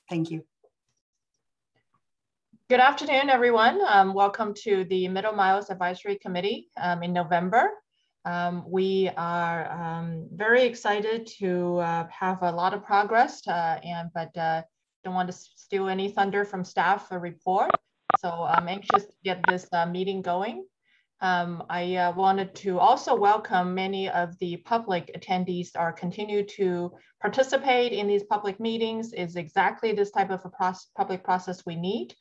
Thank you. Good afternoon, everyone. Welcome to the Middle Miles Advisory Committee in November. We are very excited to have a lot of progress, but don't want to steal any thunder from staff report. So I'm anxious to get this meeting going. I wanted to also welcome many of the public attendees are continue to participate in these public meetings. Is exactly this type of a public process we need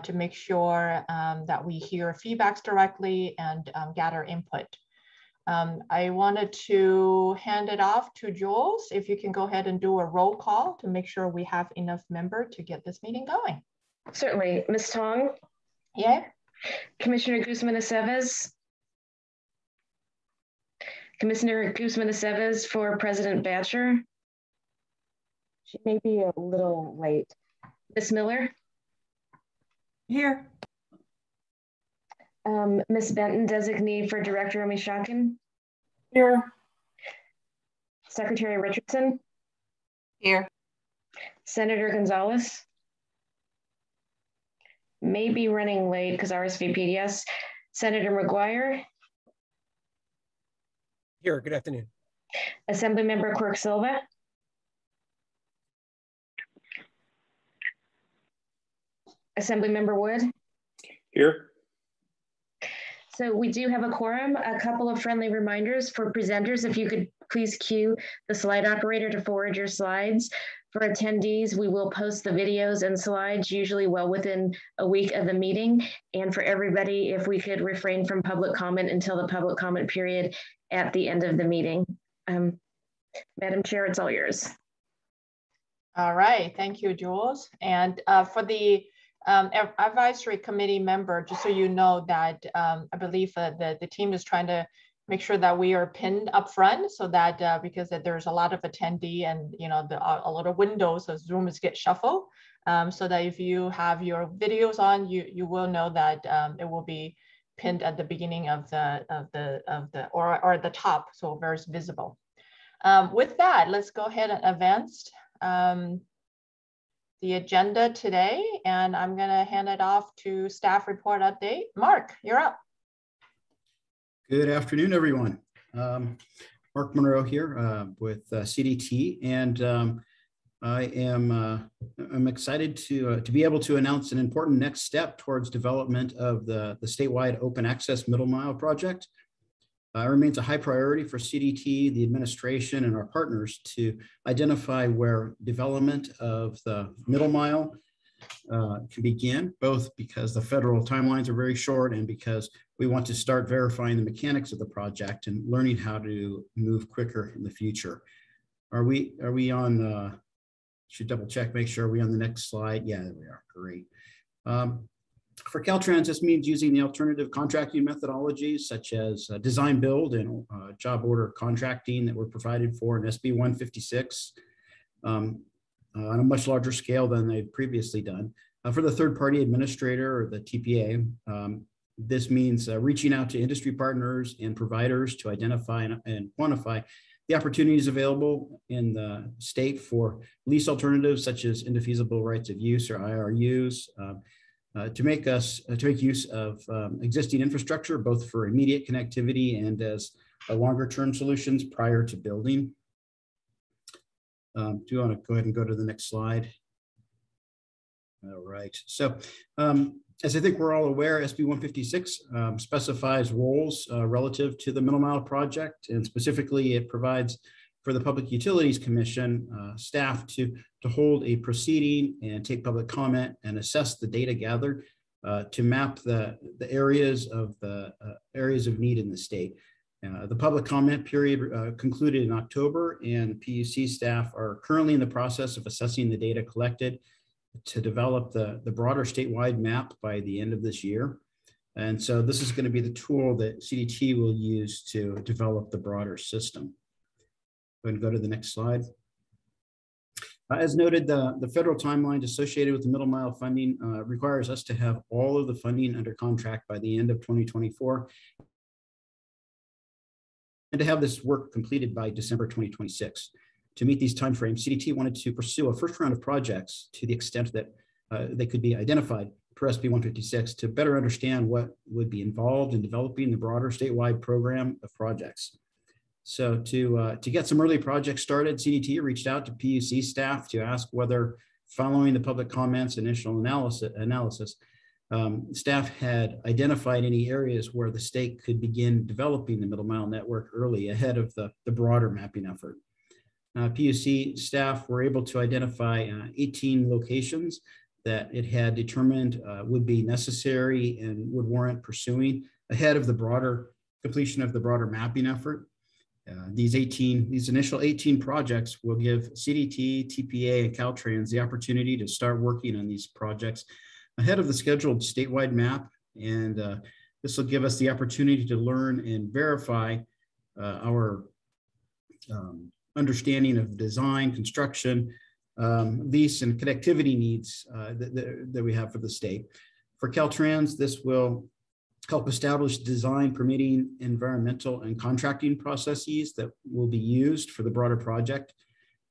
to make sure that we hear feedbacks directly and gather input. I wanted to hand it off to Jules. If you can go ahead and do a roll call to make sure we have enough member to get this meeting going. Certainly. Ms. Tong? Yeah. Commissioner Guzman-Aceves? Commissioner Guzman-Aceves for President Batcher? She may be a little late. Ms. Miller? Here. Ms. Benton, designee for Director Omishakin? Here. Secretary Richardson? Here. Senator Gonzalez? May be running late because RSVP, yes. Senator McGuire? Here, good afternoon. Assemblymember Quirk Silva? Assemblymember Wood? Here. So we do have a quorum. A couple of friendly reminders for presenters. If you could please cue the slide operator to forward your slides. For attendees, we will post the videos and slides usually well within a week of the meeting. And for everybody, if we could refrain from public comment until the public comment period at the end of the meeting. Madam Chair, it's all yours. All right, thank you, Jules. And for the advisory committee member, just so you know that I believe the team is trying to make sure that we are pinned up front so that because there's a lot of attendee and a lot of windows as Zooms get shuffled, so that if you have your videos on, you will know that it will be pinned at the beginning of the or at the top, so very visible. With that, let's go ahead and advance the agenda today, and I'm going to hand it off to staff report update. Mark, you're up. Good afternoon, everyone. Mark Monroe here with CDT, and I'm excited to be able to announce an important next step towards development of the statewide open access middle mile project. It remains a high priority for CDT, the administration, and our partners to identify where development of the middle mile can begin, both because the federal timelines are very short and because we want to start verifying the mechanics of the project and learning how to move quicker in the future. Are we on, should double check, make sure we're on the next slide. Yeah, there we are, great. For Caltrans, this means using the alternative contracting methodologies such as design build and job order contracting that were provided for in SB 156 on a much larger scale than they'd previously done. For the third-party administrator or the TPA, this means reaching out to industry partners and providers to identify and quantify the opportunities available in the state for lease alternatives such as indefeasible rights of use or IRUs, to make use of existing infrastructure, both for immediate connectivity and as longer-term solutions prior to building. Do you want to go ahead and go to the next slide? All right. So, as I think we're all aware, SB 156 specifies roles relative to the Middle Mile project, and specifically it provides for the Public Utilities Commission staff to hold a proceeding and take public comment and assess the data gathered to map the areas of need in the state. The public comment period concluded in October, and PUC staff are currently in the process of assessing the data collected to develop the broader statewide map by the end of this year. And so this is going to be the tool that CDT will use to develop the broader system. Go ahead and go to the next slide. As noted, the federal timelines associated with the middle mile funding requires us to have all of the funding under contract by the end of 2024 and to have this work completed by December 2026. to meet these timeframes, CDT wanted to pursue a first round of projects to the extent that they could be identified per SB 156 to better understand what would be involved in developing the broader statewide program of projects. So to get some early projects started, CDT reached out to PUC staff to ask whether, following the public comments initial analysis, staff had identified any areas where the state could begin developing the middle mile network early ahead of the broader mapping effort. PUC staff were able to identify 18 locations that it had determined would be necessary and would warrant pursuing ahead of the broader completion of the broader mapping effort. These initial 18 projects will give CDT, TPA, and Caltrans the opportunity to start working on these projects ahead of the scheduled statewide map. And this will give us the opportunity to learn and verify our understanding of design, construction, lease, and connectivity needs that we have for the state. For Caltrans, this will help establish design, permitting, environmental, and contracting processes that will be used for the broader project.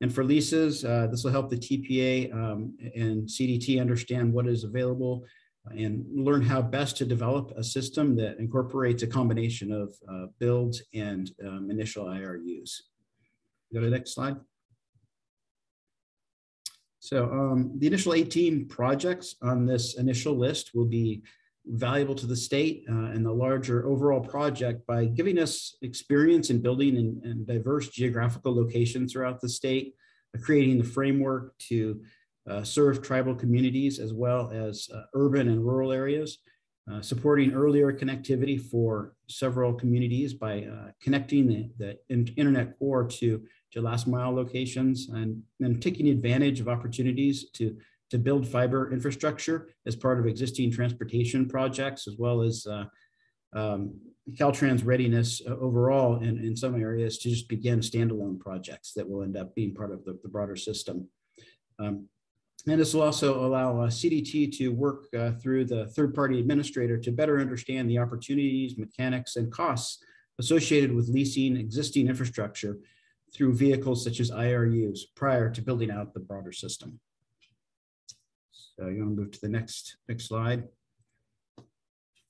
And for leases, this will help the TPA and CDT understand what is available and learn how best to develop a system that incorporates a combination of builds and initial IRUs. Go to the next slide. So the initial 18 projects on this initial list will be valuable to the state and the larger overall project by giving us experience in building in diverse geographical locations throughout the state, creating the framework to serve tribal communities as well as urban and rural areas, supporting earlier connectivity for several communities by connecting the internet core to last mile locations, and then taking advantage of opportunities to build fiber infrastructure as part of existing transportation projects, as well as Caltrans readiness overall in some areas to just begin standalone projects that will end up being part of the broader system. And this will also allow CDT to work through the third-party administrator to better understand the opportunities, mechanics, and costs associated with leasing existing infrastructure through vehicles such as IRUs prior to building out the broader system. So you want to move to the next slide.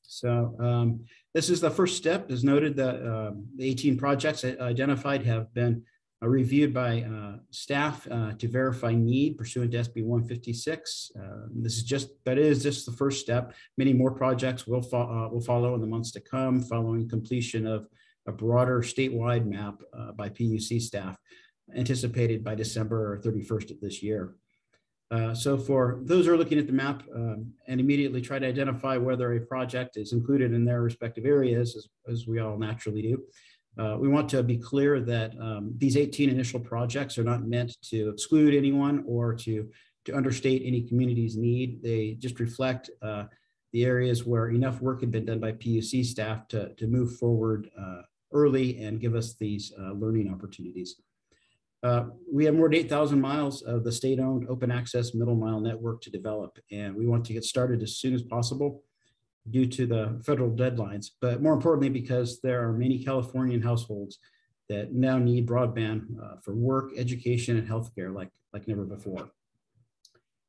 So this is the first step. As noted, the 18 projects identified have been reviewed by staff to verify need pursuant to SB 156. This is just the first step. Many more projects will follow in the months to come following completion of a broader statewide map by PUC staff anticipated by December 31st of this year. So for those who are looking at the map and immediately try to identify whether a project is included in their respective areas, as we all naturally do, we want to be clear that these 18 initial projects are not meant to exclude anyone or to understate any community's need. They just reflect the areas where enough work had been done by PUC staff to move forward early and give us these learning opportunities. We have more than 8,000 miles of the state-owned open access middle mile network to develop, and we want to get started as soon as possible due to the federal deadlines, but more importantly, because there are many Californian households that now need broadband for work, education, and healthcare like never before.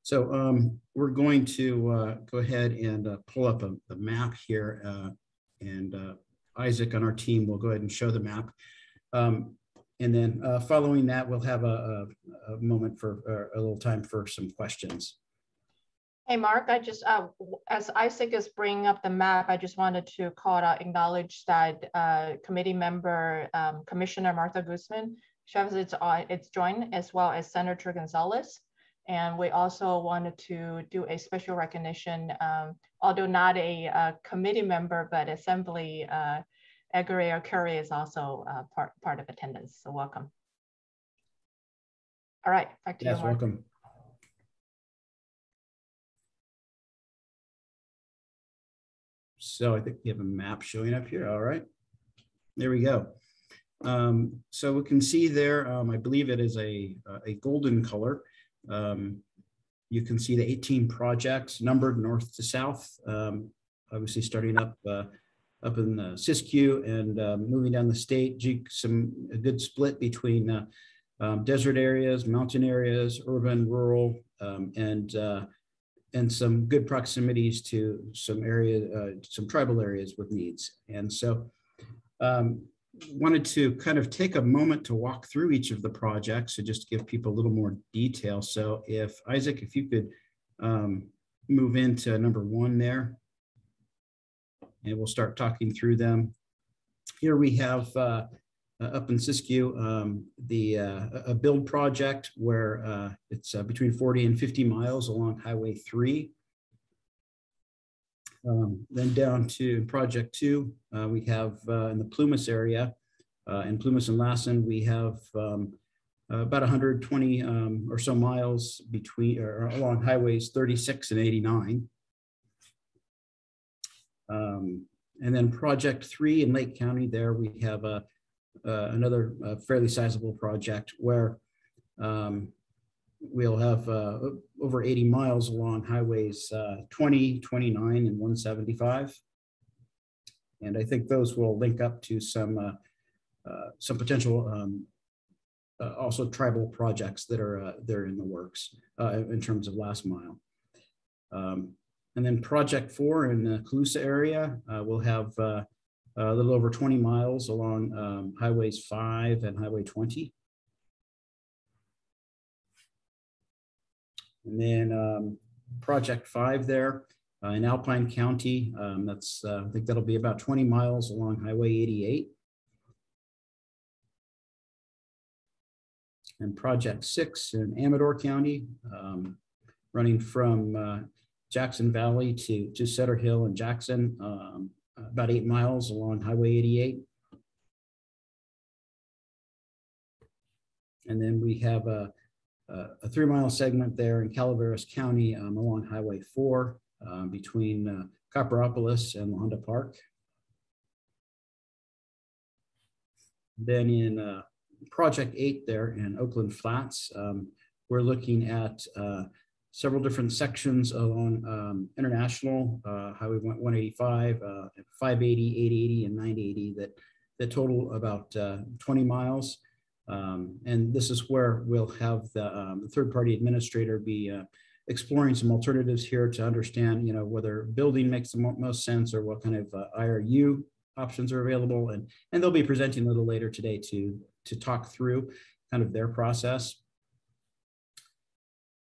So we're going to go ahead and pull up the map here, and Isaac on our team will go ahead and show the map. And then following that, we'll have a moment for a little time for some questions. Hey, Mark, I just, as Isaac is bringing up the map, I just wanted to call out, acknowledge that committee member, Commissioner Martha Guzman, she has it's joined, as well as Senator Gonzalez. And we also wanted to do a special recognition, although not a committee member, but Assembly Edgar Curry is also part of attendance, so welcome. All right, back to you, Mark. Welcome. So I think we have a map showing up here. All right, there we go. So we can see there, I believe it is a golden color. You can see the 18 projects numbered north to south, obviously starting up in Siskiyou and moving down the state. A good split between desert areas, mountain areas, urban, rural, and some good proximities to some some tribal areas with needs. And so wanted to kind of take a moment to walk through each of the projects and just give people a little more detail. So if Isaac, if you could move into number 1 there, and we'll start talking through them. Here we have up in Siskiyou, a build project where it's between 40 and 50 miles along Highway 3. Then down to project 2, we have in the Plumas area, in Plumas and Lassen, we have about 120 or so miles between or along highways 36 and 89. And then project 3 in Lake County, there we have another fairly sizable project where we'll have over 80 miles along highways 20, 29, and 175. And I think those will link up to some potential also tribal projects that are they're in the works in terms of last mile. And then project 4 in the Colusa area, we'll have a little over 20 miles along highways 5 and highway 20. And then project 5 there in Alpine County, that's I think that'll be about 20 miles along highway 88. And project 6 in Amador County, running from Jackson Valley to Cedar Hill and Jackson, about 8 miles along highway 88. And then we have a 3-mile segment there in Calaveras County along highway 4 between Copperopolis and La Honda Park. Then in project 8 there in Oakland Flats, we're looking at several different sections along International, Highway 185, 580, 880, and 980 that total about 20 miles. And this is where we'll have the third-party administrator be exploring some alternatives here to understand, whether building makes the most sense or what kind of IRU options are available. And they'll be presenting a little later today to talk through kind of their process.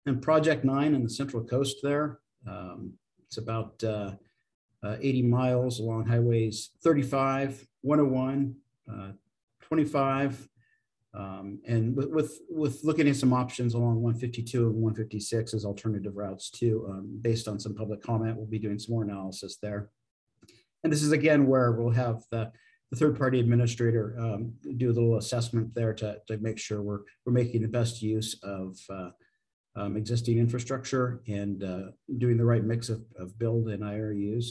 And project 9 in the Central Coast there, it's about 80 miles along highways 35, 101, 25, and with looking at some options along 152 and 156 as alternative routes too, based on some public comment. We'll be doing some more analysis there. And this is again where we'll have the third-party administrator do a little assessment there to make sure we're making the best use of existing infrastructure and doing the right mix of build and IRUs.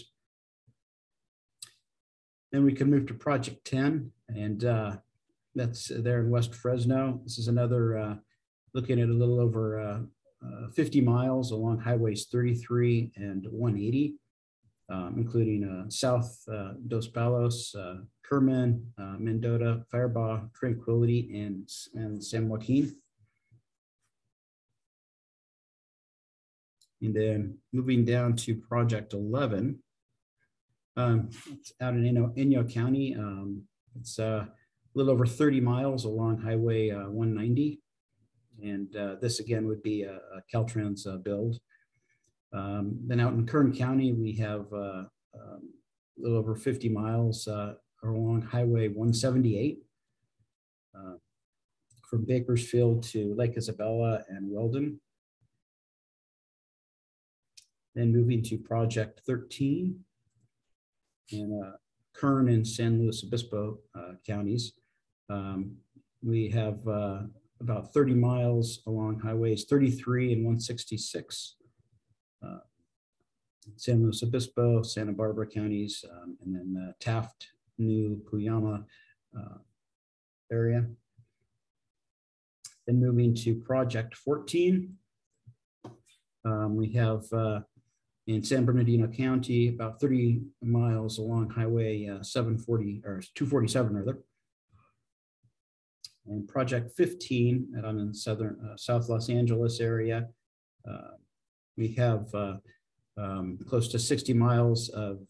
Then we can move to project 10, and that's there in West Fresno. This is another looking at a little over 50 miles along highways 33 and 180, including South Dos Palos, Kerman, Mendota, Firebaugh, Tranquility, and San Joaquin. And then moving down to project 11, it's out in Inyo County. It's a little over 30 miles along Highway 190. And this again would be a Caltrans build. Then out in Kern County, we have a little over 50 miles along Highway 178 from Bakersfield to Lake Isabella and Weldon. Then moving to project 13 in Kern and San Luis Obispo counties. We have about 30 miles along highways 33 and 166. San Luis Obispo, Santa Barbara counties, and then Taft, New Cuyama area. Then moving to project 14, we have in San Bernardino County, about 30 miles along Highway 740 or 247 rather. And project 15 on in southern South Los Angeles area, we have close to 60 miles of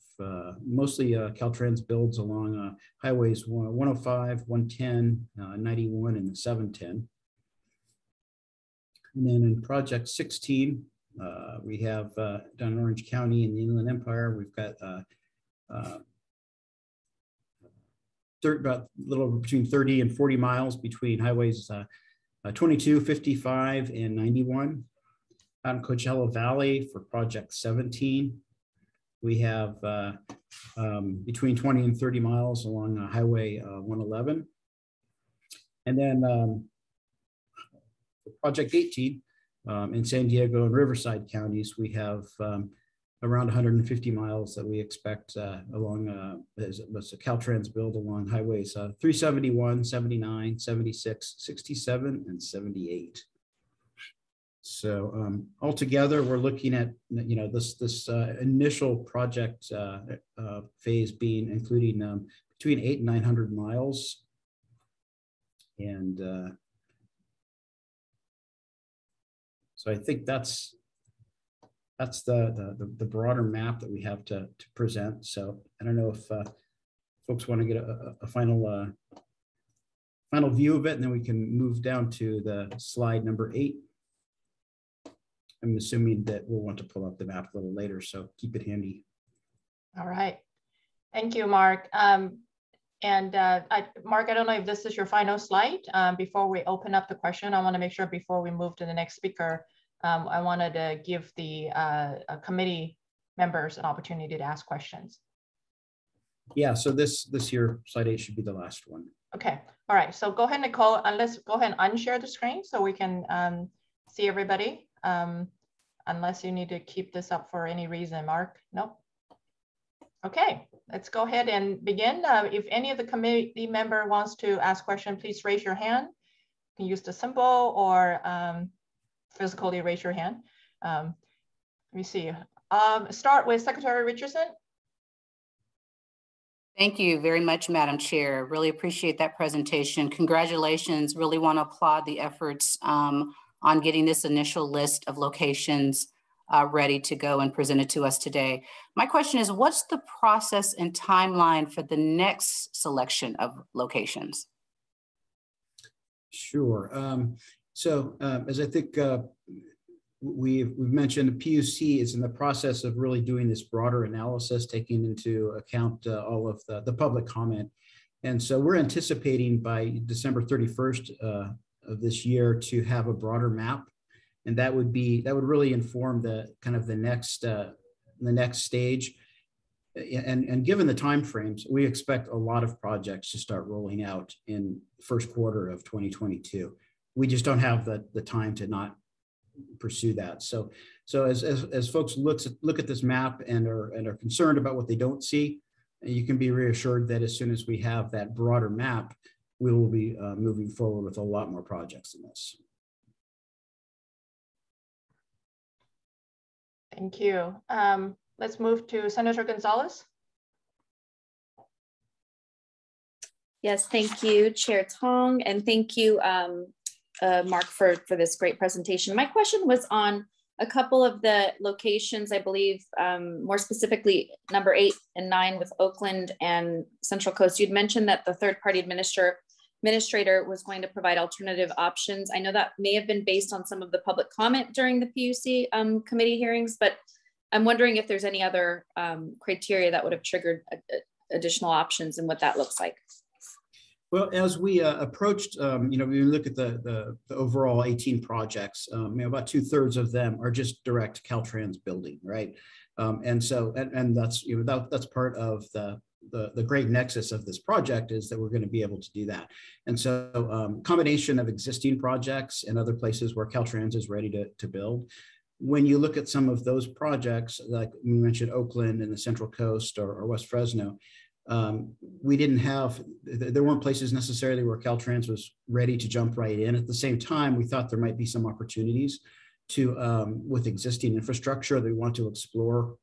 mostly Caltrans builds along highways 105, 110, 91, and 710. And then in project 16, we have down in Orange County in the Inland Empire, we've got about a little between 30 and 40 miles between highways 22, 55, and 91. Out in Coachella Valley for project 17, we have between 20 and 30 miles along highway 111. And then for project 18 in San Diego and Riverside counties, we have around 150 miles that we expect along as a Caltrans build along highways 371, 79, 76, 67, and 78. So altogether, we're looking at this initial project phase being including between 800 and 900 miles, and so I think that's the broader map that we have to present. So I don't know if folks want to get a final view of it, and then we can move down to the slide number 8. I'm assuming that we'll want to pull up the map a little later, so keep it handy. All right. Thank you, Mark. Mark, I don't know if this is your final slide. Before we open up the question, I want to make sure before we move to the next speaker, I wanted to give the committee members an opportunity to ask questions. Yeah, so this here, slide 8 should be the last one. Okay. All right. So go ahead, Nicole, and let's go ahead and unshare the screen so we can see everybody. Unless you need to keep this up for any reason, Mark. Nope. Okay, let's go ahead and begin. If any of the committee member wants to ask question, please raise your hand. You can use the symbol or physically raise your hand. Let me see. Start with Secretary Richardson. Thank you very much, Madam Chair. Really appreciate that presentation. Congratulations. Really want to applaud the efforts on getting this initial list of locations ready to go and presented to us today. My question is, what's the process and timeline for the next selection of locations? Sure. As I think we've mentioned, the PUC is in the process of really doing this broader analysis, taking into account all of the public comment. And so we're anticipating by December 31st, of this year to have a broader map, and that would really inform the kind of the next stage. And given the timeframes, we expect a lot of projects to start rolling out in the first quarter of 2022. We just don't have the time to not pursue that. So as folks look at this map and are concerned about what they don't see, you can be reassured that as soon as we have that broader map, we will be moving forward with a lot more projects than this. Thank you. Let's move to Senator Gonzalez. Yes, thank you, Chair Tong, and thank you, Mark, for this great presentation. My question was on a couple of the locations, I believe, more specifically number 8 and 9 with Oakland and Central Coast. You'd mentioned that the third-party administrator was going to provide alternative options. I know that may have been based on some of the public comment during the PUC committee hearings, but I'm wondering if there's any other criteria that would have triggered additional options and what that looks like. Well, as we approached, we look at the overall 18 projects, about 2/3 of them are just direct Caltrans building, right? And that's part of the great nexus of this project is that we're going to be able to do that. And so combination of existing projects and other places where Caltrans is ready to build. When you look at some of those projects, like we mentioned Oakland and the Central Coast or West Fresno, there weren't places necessarily where Caltrans was ready to jump right in. At the same time, we thought there might be some opportunities with existing infrastructure that we want to explore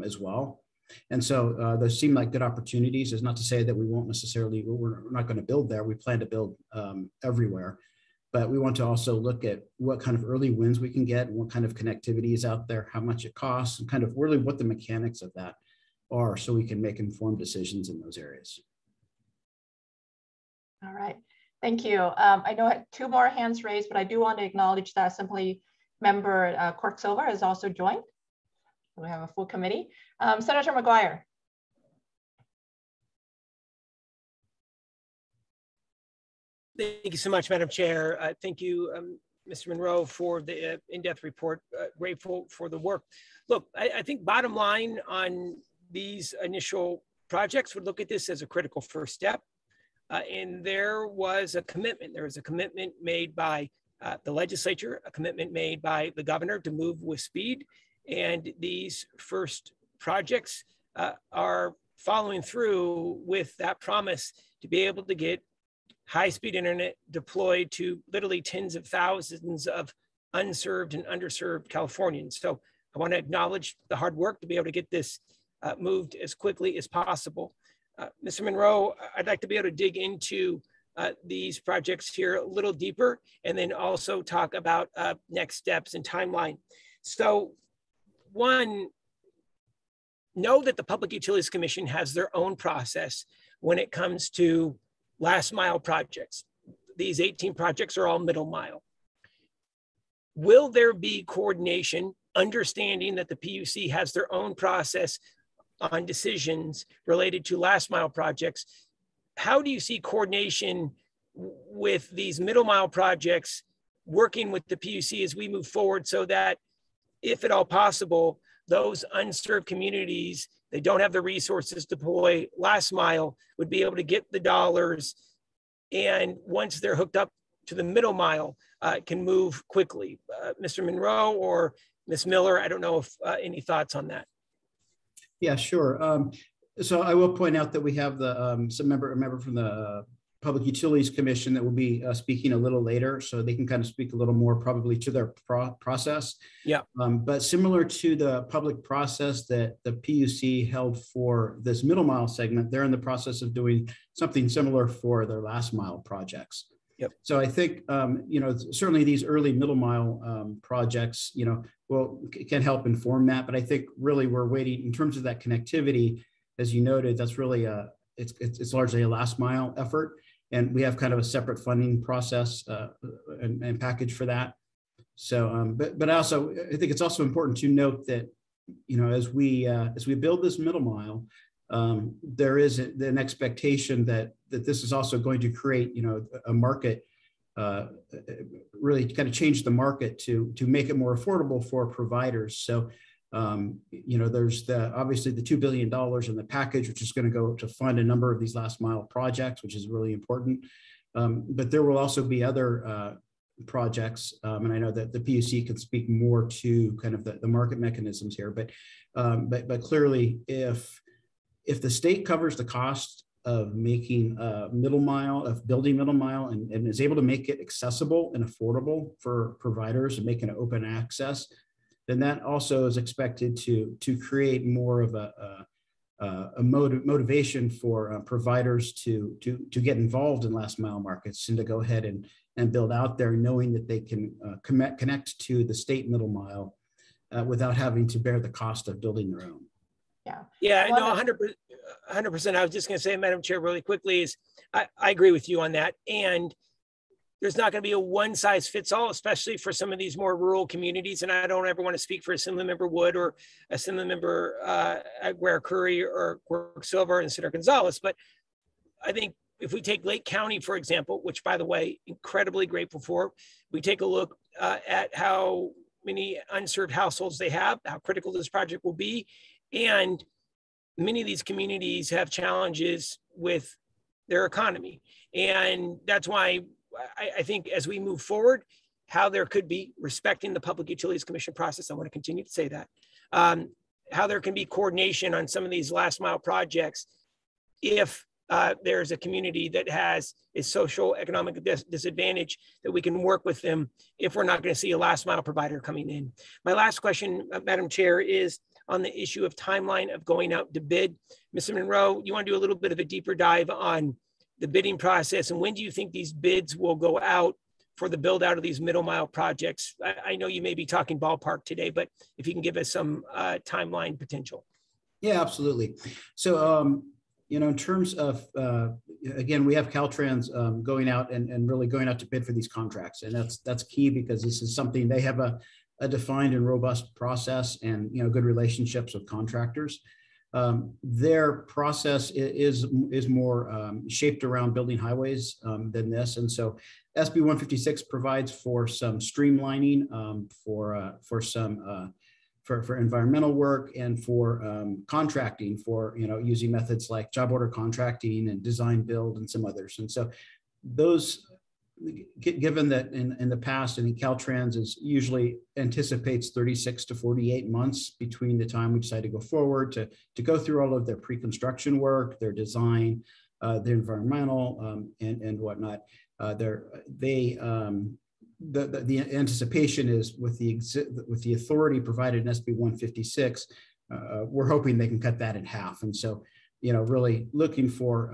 as well. And so those seem like good opportunities. Is not to say that we won't necessarily, we're not going to build there. We plan to build everywhere. But we want to also look at what kind of early wins we can get, what kind of connectivity is out there, how much it costs, and kind of really what the mechanics of that are, so we can make informed decisions in those areas. All right, thank you. I know I had 2 more hands raised, but I do want to acknowledge that Assembly Member Quirk-Silva has also joined. We have a full committee. Senator McGuire. Thank you so much, Madam Chair. Thank you, Mr. Monroe, for the in-depth report. Grateful for the work. Look, I think bottom line on these initial projects would look at this as a critical first step. And there was a commitment. There was a commitment made by the legislature, a commitment made by the governor to move with speed. And these first projects are following through with that promise to be able to get high-speed internet deployed to literally tens of thousands of unserved and underserved Californians. So I want to acknowledge the hard work to be able to get this moved as quickly as possible. Mr. Monroe, I'd like to be able to dig into these projects here a little deeper, and then also talk about next steps and timeline. So one, know that the Public Utilities Commission has their own process when it comes to last mile projects. These 18 projects are all middle mile. Will there be coordination, understanding that the PUC has their own process on decisions related to last mile projects? How do you see coordination with these middle mile projects working with the PUC as we move forward, so that if at all possible, those unserved communities, they don't have the resources to deploy last mile, would be able to get the dollars, and once they're hooked up to the middle mile, can move quickly? Mr. Monroe or Ms. Miller, I don't know if any thoughts on that. Yeah, sure. So I will point out that we have the a member from the Public Utilities Commission that will be speaking a little later, so they can kind of speak a little more probably to their process. Yeah. But similar to the public process that the PUC held for this middle mile segment, they're in the process of doing something similar for their last mile projects. Yep. So I think, you know, certainly these early middle mile projects, you know, can help inform that. But I think really we're waiting in terms of that connectivity, as you noted, that's really it's largely a last mile effort. And we have kind of a separate funding process and package for that. So, but also, I think it's also important to note that, you know, as we build this middle mile, there is an expectation that this is also going to create, you know, a market, really kind of change the market to make it more affordable for providers. So, you know, there's obviously the $2 billion in the package, which is going to go to fund a number of these last mile projects, which is really important. But there will also be other projects, and I know that the PUC can speak more to kind of the market mechanisms here. But clearly, if the state covers the cost of making middle mile, of building middle mile, and is able to make it accessible and affordable for providers and making it open access, then that also is expected to create more of a motivation for providers to get involved in last mile markets and to go ahead and build out there, knowing that they can connect to the state middle mile without having to bear the cost of building their own. Yeah, no, 100%. I was just going to say, Madam Chair, really quickly, is I agree with you on that. And there's not going to be a one size fits all, especially for some of these more rural communities. And I don't ever want to speak for Assemblymember Wood or Assemblymember Aguirre-Curry or Quirk-Silva and Senator Gonzalez. But I think if we take Lake County, for example, which, by the way, incredibly grateful for, we take a look at how many unserved households they have, how critical this project will be. And many of these communities have challenges with their economy. And that's why I think as we move forward, how there could be, respecting the Public Utilities Commission process, I want to continue to say that, how there can be coordination on some of these last mile projects if there's a community that has a social economic disadvantage, that we can work with them if we're not going to see a last mile provider coming in. My last question, Madam Chair, is on the issue of timeline of going out to bid. Mr. Monroe, you want to do a little bit of a deeper dive on the bidding process, and when do you think these bids will go out for the build out of these middle mile projects? I know you may be talking ballpark today, but if you can give us some timeline potential. Yeah, absolutely. So, you know, in terms of, again, we have Caltrans going out and really going out to bid for these contracts. And that's key because this is something they have a defined and robust process and, you know, good relationships with contractors. Their process is more shaped around building highways than this. And so SB 156 provides for some streamlining, for environmental work and for contracting, for, you know, using methods like job order contracting and design build and some others. And so those, given that in the past, I think Caltrans usually anticipates 36 to 48 months between the time we decide to go forward to go through all of their pre-construction work, their design, their environmental and whatnot. The anticipation is with the authority provided in SB 156, we're hoping they can cut that in half. And so, you know, really looking for,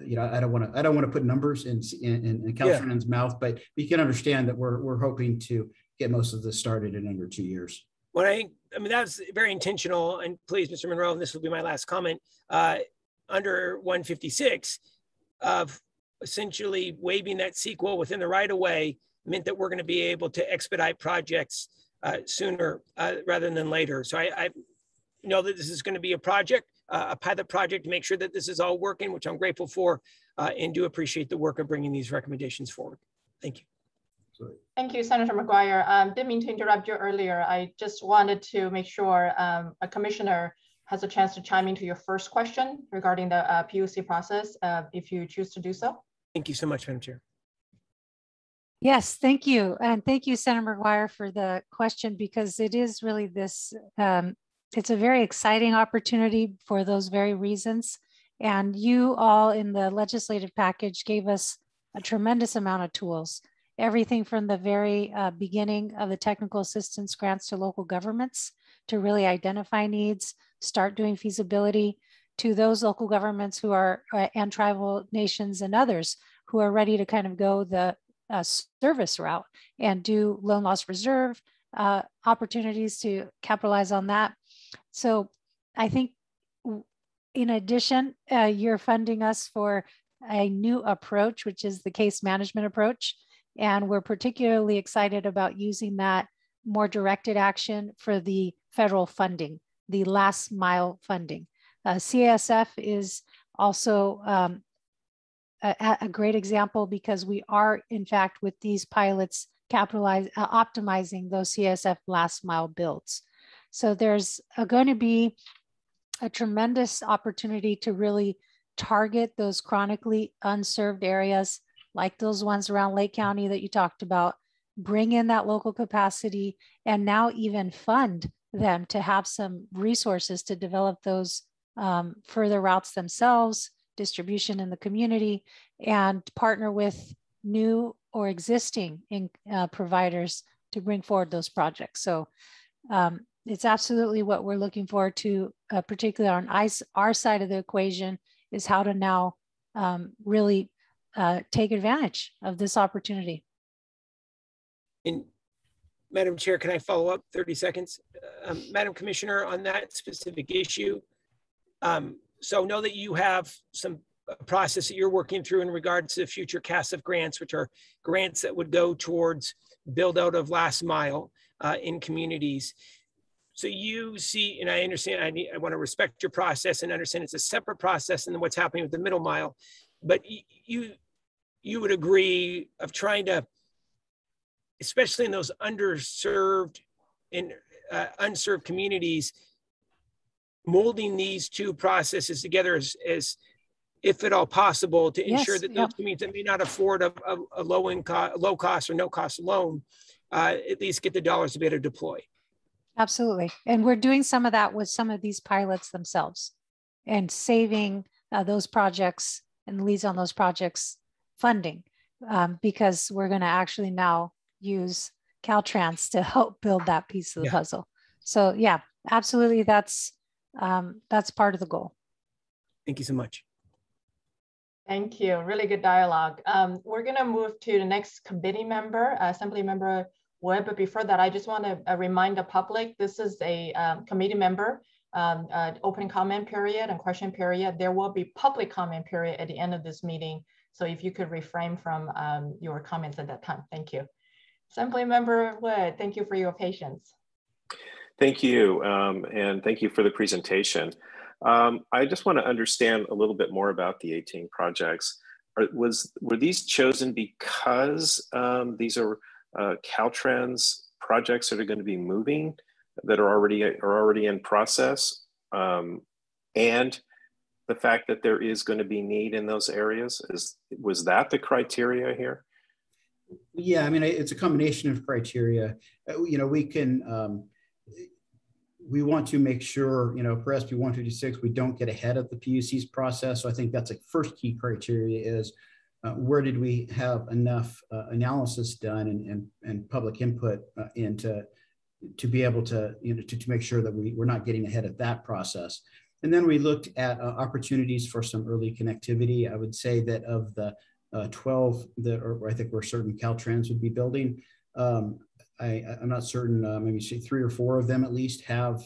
you know, I don't want to put numbers in Caltrans' mouth, but you can understand that we're hoping to get most of this started in under 2 years. Well, I mean, that's very intentional. And please, Mr. Monroe, and this will be my last comment, under 156 of essentially waiving that CEQA within the right of way meant that we're going to be able to expedite projects sooner rather than later. So I know that this is going to be a project, a pilot project to make sure that this is all working, which I'm grateful for, and do appreciate the work of bringing these recommendations forward. Thank you. Thank you, Senator McGuire. Didn't mean to interrupt you earlier. I just wanted to make sure a commissioner has a chance to chime into your first question regarding the PUC process, if you choose to do so. Thank you so much, Madam Chair. Yes, thank you. And thank you, Senator McGuire, for the question, because it is really this, it's a very exciting opportunity for those very reasons. And you all in the legislative package gave us a tremendous amount of tools, everything from the very beginning of the technical assistance grants to local governments to really identify needs, start doing feasibility, to those local governments who are, and tribal nations and others who are ready to kind of go the service route and do loan loss reserve opportunities to capitalize on that. So I think in addition, you're funding us for a new approach, which is the case management approach. And we're particularly excited about using that more directed action for the federal funding, the last mile funding. CASF is also a great example because we are, in fact, with these pilots, optimizing those CASF last mile builds. So there's going to be a tremendous opportunity to really target those chronically unserved areas, like those ones around Lake County that you talked about, bring in that local capacity, and now even fund them to have some resources to develop those further routes themselves, distribution in the community, and partner with new or existing providers to bring forward those projects. So it's absolutely what we're looking forward to, particularly on our side of the equation, is how to now really take advantage of this opportunity. And Madam Chair, can I follow up 30 seconds? Madam Commissioner, on that specific issue, so know that you have some process that you're working through in regards to future CASF grants, which are grants that would go towards build out of last mile in communities. So you see, and I understand, I want to respect your process and understand it's a separate process than what's happening with the middle mile, but you would agree of trying to, especially in those underserved and unserved communities, molding these two processes together as if at all possible to ensure that those communities that may not afford a low cost or no cost loan, at least get the dollars to be able to deploy. Absolutely. And we're doing some of that with some of these pilots themselves and saving those projects and leads on those projects funding because we're going to actually now use Caltrans to help build that piece of the puzzle. So yeah, absolutely, that's part of the goal. Thank you so much. Thank you. Really good dialogue. We're going to move to the next committee member, Assembly Member Wood. But before that, I just want to remind the public, this is a committee member open comment period and question period. There will be public comment period at the end of this meeting. So if you could refrain from your comments at that time. Thank you. Assembly Member Wood, thank you for your patience. Thank you. And thank you for the presentation. I just want to understand a little bit more about the 18 projects. Were these chosen because these are Caltrans projects that are going to be moving, that are already in process, and the fact that there is going to be need in those areas? Was that the criteria here? Yeah, I mean, it's a combination of criteria. You know, we can. We want to make sure, you know, for SB 156, we don't get ahead of the PUC's process. So I think that's a first key criteria is where did we have enough analysis done and public input to be able to, you know, to make sure that we're not getting ahead of that process. And then we looked at opportunities for some early connectivity. I would say that of the 12 that I think we're certain Caltrans would be building, I'm not certain, maybe 3 or 4 of them at least have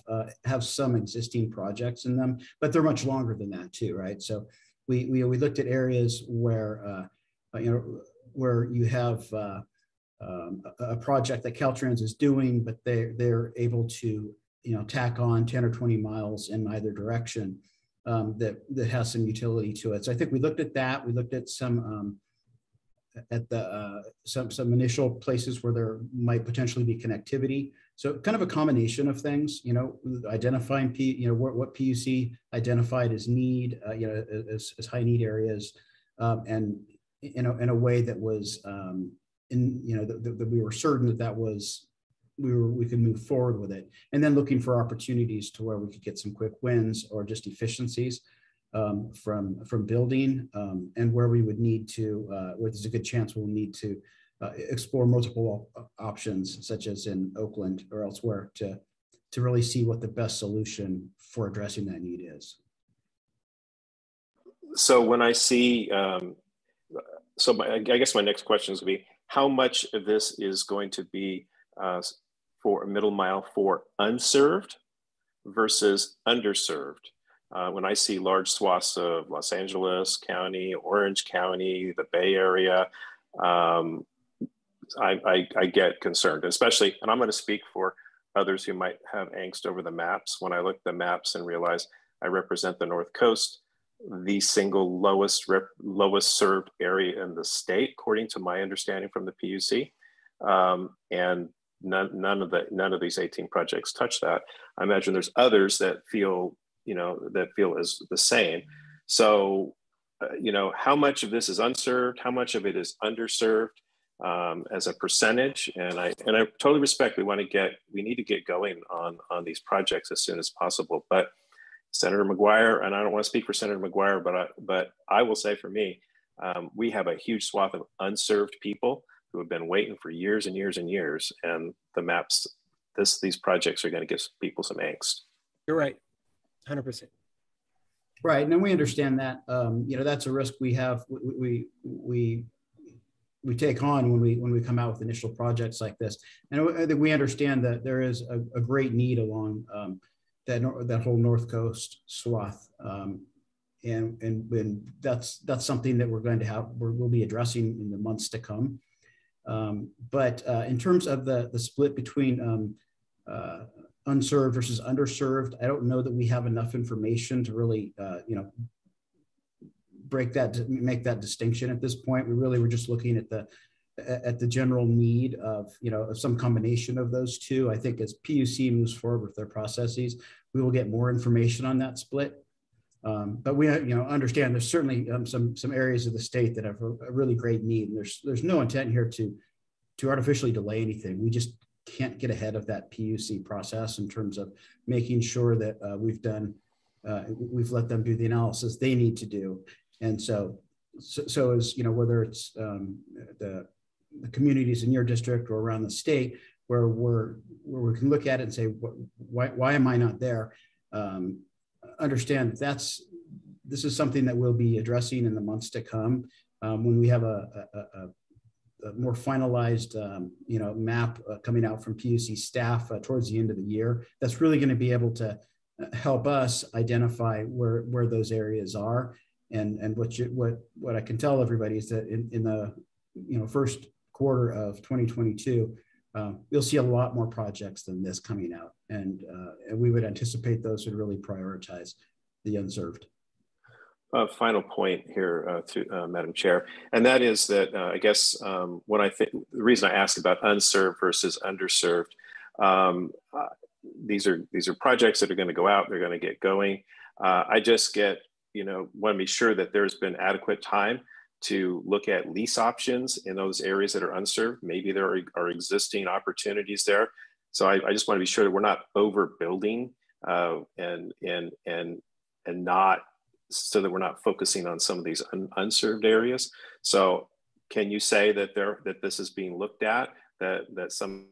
some existing projects in them, but they're much longer than that too, right? So we looked at areas where, you know, where you have a project that Caltrans is doing, but they're able to, you know, tack on 10 or 20 miles in either direction that has some utility to it. So I think we looked at that. We looked at some some initial places where there might potentially be connectivity. So kind of a combination of things, you know, identifying what PUC identified as need, you know, as high need areas, and in a way that was that we were certain that was we could move forward with it, and then looking for opportunities to where we could get some quick wins or just efficiencies from building, and where we would need to, where there's a good chance we'll need to explore multiple options, such as in Oakland or elsewhere, to really see what the best solution for addressing that need is. So when I see, I guess my next question would be, how much of this is going to be for a middle mile for unserved versus underserved? When I see large swaths of Los Angeles County, Orange County, the Bay Area, I get concerned, especially, and I'm going to speak for others who might have angst over the maps. When I look at the maps and realize I represent the North Coast, the single lowest served area in the state, according to my understanding from the PUC, and none of these 18 projects touch that. I imagine there's others that feel, you know, that feel as the same. So, you know, how much of this is unserved? How much of it is underserved as a percentage? And I totally respect. We need to get going on these projects as soon as possible. But Senator McGuire, and I don't want to speak for Senator McGuire, but I will say for me, we have a huge swath of unserved people who have been waiting for years and years and years. And the maps, these projects are going to give people some angst. You're right. 100%. Right, and then we understand that you know, that's a risk we have. We take on when we come out with initial projects like this, and I think we understand that there is a great need along that whole North Coast swath, and that's something that we're going to have. We'll be addressing in the months to come. But in terms of the split between unserved versus underserved, I don't know that we have enough information to really, you know, make that distinction at this point. We really were just looking at the general need of, you know, of some combination of those two. I think as PUC moves forward with their processes, we will get more information on that split. But we, you know, understand there's certainly some areas of the state that have a really great need, and there's no intent here to artificially delay anything. We just can't get ahead of that PUC process in terms of making sure that we've let them do the analysis they need to do. And so as you know, whether it's the communities in your district or around the state, where we can look at it and say, why am I not there? Understand this is something that we'll be addressing in the months to come when we have a more finalized map coming out from PUC staff towards the end of the year. That's really going to be able to help us identify where those areas are. And what I can tell everybody is that in the first quarter of 2022, you'll see a lot more projects than this coming out, and we would anticipate those would really prioritize the unserved. Final point here, Madam Chair, and that is that I guess what I think the reason I ask about unserved versus underserved, these are projects that are going to go out, they're going to get going. I just want to be sure that there's been adequate time to look at lease options in those areas that are unserved. Maybe there are existing opportunities there. So I just want to be sure that we're not overbuilding and not, so that we're not focusing on some of these unserved areas. So can you say that this is being looked at, that some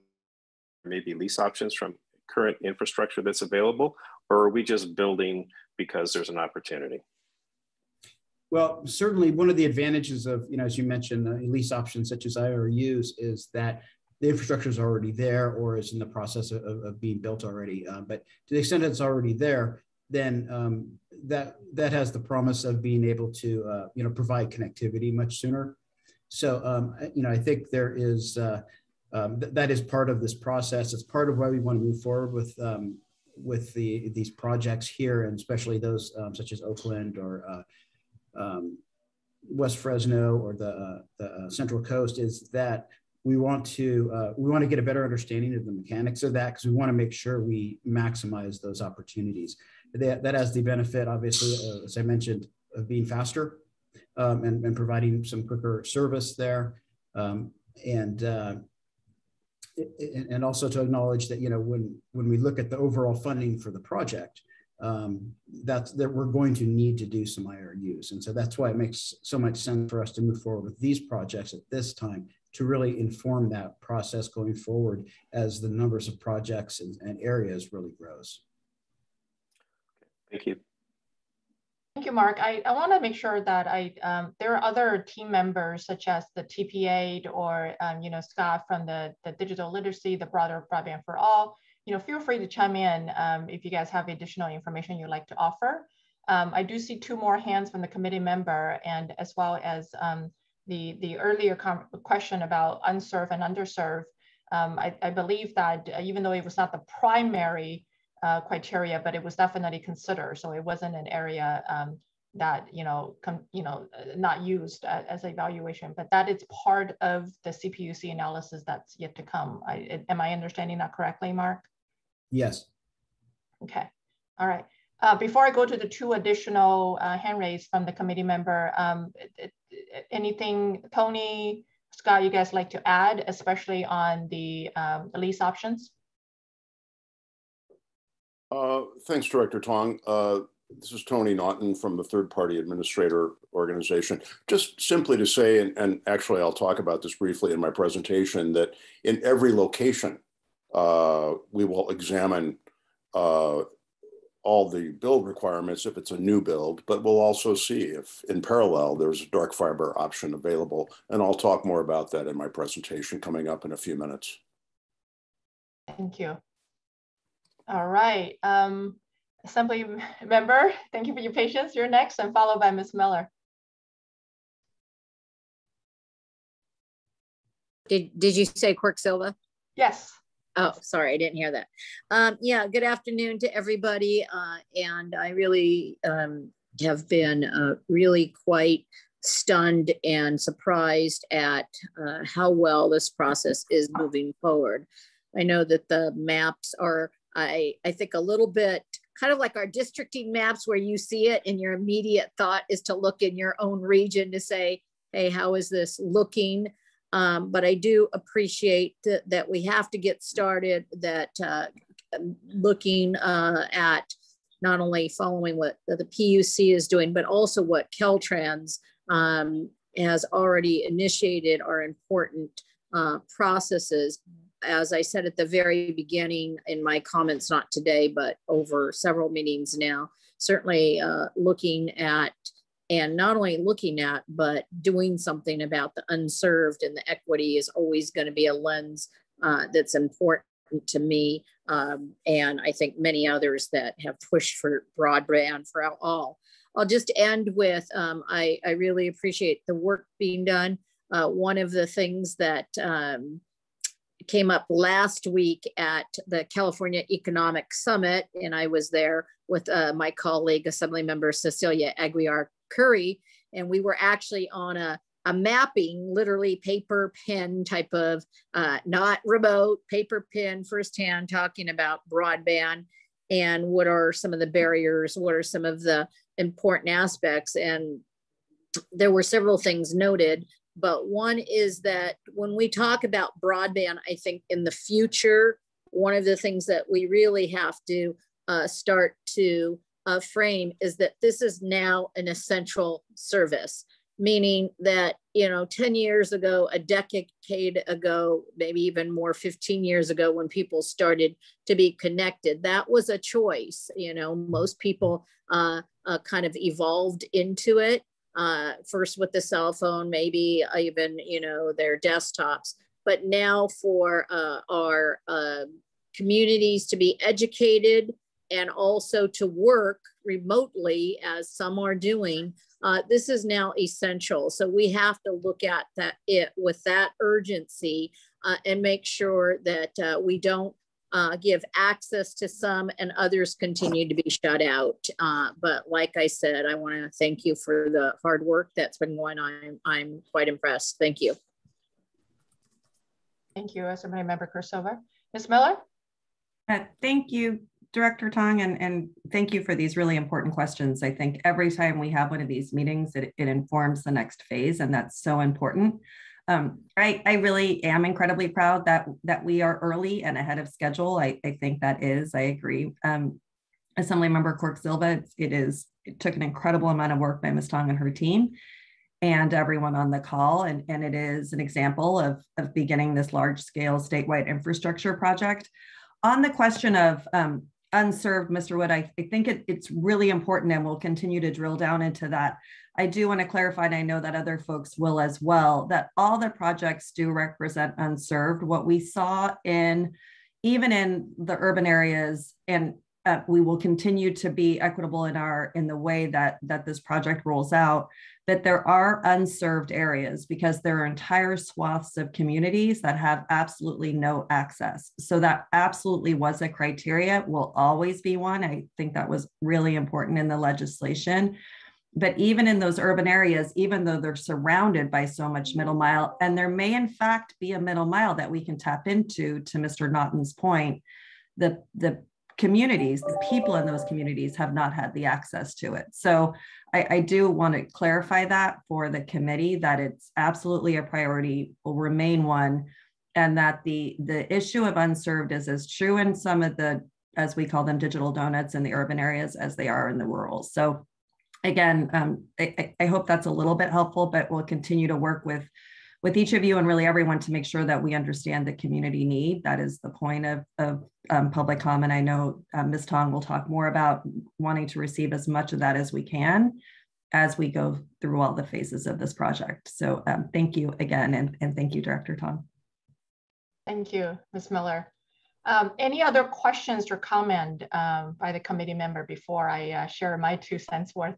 maybe lease options from current infrastructure that's available, or are we just building because there's an opportunity? Well, certainly one of the advantages of, as you mentioned, lease options such as IRUs is that the infrastructure is already there or is in the process of being built already. But to the extent it's already there, then that has the promise of being able to, provide connectivity much sooner. So, I think there is, that is part of this process. It's part of why we want to move forward with these projects here, and especially those such as Oakland or West Fresno or the Central Coast, is that we want to get a better understanding of the mechanics of that, because we want to make sure we maximize those opportunities. That has the benefit, obviously, as I mentioned, of being faster and providing some quicker service there, and also to acknowledge that when we look at the overall funding for the project, that we're going to need to do some IRUs. And so that's why it makes so much sense for us to move forward with these projects at this time, to really inform that process going forward as the numbers of projects and areas really grows. Thank you. Thank you, Mark. I want to make sure that there are other team members such as the TPA or Scott from the digital literacy, the broader Broadband for All. Feel free to chime in if you guys have additional information you'd like to offer. I do see 2 more hands from the committee member, and as well as the earlier question about unserved and underserved. I believe that even though it was not the primary criteria, but it was definitely considered. So it wasn't an area that not used as evaluation, but that is part of the CPUC analysis that's yet to come. Am I understanding that correctly, Mark? Yes. Okay. All right. Before I go to the 2 additional hand raised from the committee member, anything, Tony, Scott, you guys like to add, especially on the lease options? Thanks, Director Tong. This is Tony Naughton from the Third Party Administrator Organization. Just simply to say, and actually I'll talk about this briefly in my presentation, that in every location, we will examine all the build requirements if it's a new build, but we'll also see if in parallel there's a dark fiber option available. And I'll talk more about that in my presentation coming up in a few minutes. Thank you. All right. Assembly member, thank you for your patience. You're next, and followed by Ms. Miller. Did you say Quirk Silva? Yes. Oh, sorry, I didn't hear that. Yeah, good afternoon to everybody. And I really have been really quite stunned and surprised at how well this process is moving forward. I know that the maps are, I think, a little bit kind of like our districting maps, where you see it and your immediate thought is to look in your own region to say, hey, how is this looking? But I do appreciate that we have to get started, that looking at not only following what the PUC is doing, but also what Caltrans has already initiated are important processes. as I said at the very beginning in my comments, not today, but over several meetings now, certainly looking at, and not only looking at, but doing something about the unserved and the equity is always going to be a lens that's important to me. And I think many others that have pushed for broadband for all. I'll just end with, I really appreciate the work being done. One of the things that came up last week at the California Economic Summit, and I was there with my colleague, Assemblymember Cecilia Aguiar-Curry, and we were actually on a mapping, literally paper pen type of, not remote, paper pen firsthand, talking about broadband and what are some of the barriers, what are some of the important aspects. And there were several things noted, but one is that when we talk about broadband, I think in the future, one of the things that we really have to start to frame is that this is now an essential service, meaning that, 10 years ago, a decade ago, maybe even more, 15 years ago, when people started to be connected, that was a choice. Most people kind of evolved into it. First with the cell phone, maybe even, their desktops. But now for our communities to be educated and also to work remotely, as some are doing, this is now essential. So we have to look at with that urgency and make sure that we don't give access to some and others continue to be shut out. But like I said, I want to thank you for the hard work that's been going on. I'm quite impressed. Thank you. Thank you, Assemblymember Kursova. Ms. Miller? Thank you, Director Tong, and thank you for these really important questions. I think every time we have one of these meetings, it informs the next phase, and that's so important. I really am incredibly proud that we are early and ahead of schedule. I think that is, I agree. Assemblymember Quirk-Silva, it took an incredible amount of work by Ms. Tong and her team and everyone on the call. And it is an example of beginning this large scale statewide infrastructure project. On the question of unserved, Mr. Wood, I think it's really important, and we'll continue to drill down into that. I do want to clarify, and I know that other folks will as well, that all the projects do represent unserved. What we saw even in the urban areas, and we will continue to be equitable in the way that this project rolls out, that there are unserved areas because there are entire swaths of communities that have absolutely no access. So that absolutely was a criteria, will always be one. I think that was really important in the legislation. But even in those urban areas, even though they're surrounded by so much middle mile, and there may in fact be a middle mile that we can tap into, to Mr. Naughton's point, the communities, the people in those communities have not had the access to it. So I do want to clarify that for the committee, that it's absolutely a priority, will remain one, and that the issue of unserved is as true in some of the, as we call them, digital donuts in the urban areas as they are in the rural. So again, I hope that's a little bit helpful, but we'll continue to work with each of you and really everyone to make sure that we understand the community need. That is the point of public comment. I know Ms. Tong will talk more about wanting to receive as much of that as we can as we go through all the phases of this project. So thank you again, and thank you, Director Tong. Thank you, Ms. Miller. Any other questions or comment by the committee member before I share my 2 cents worth,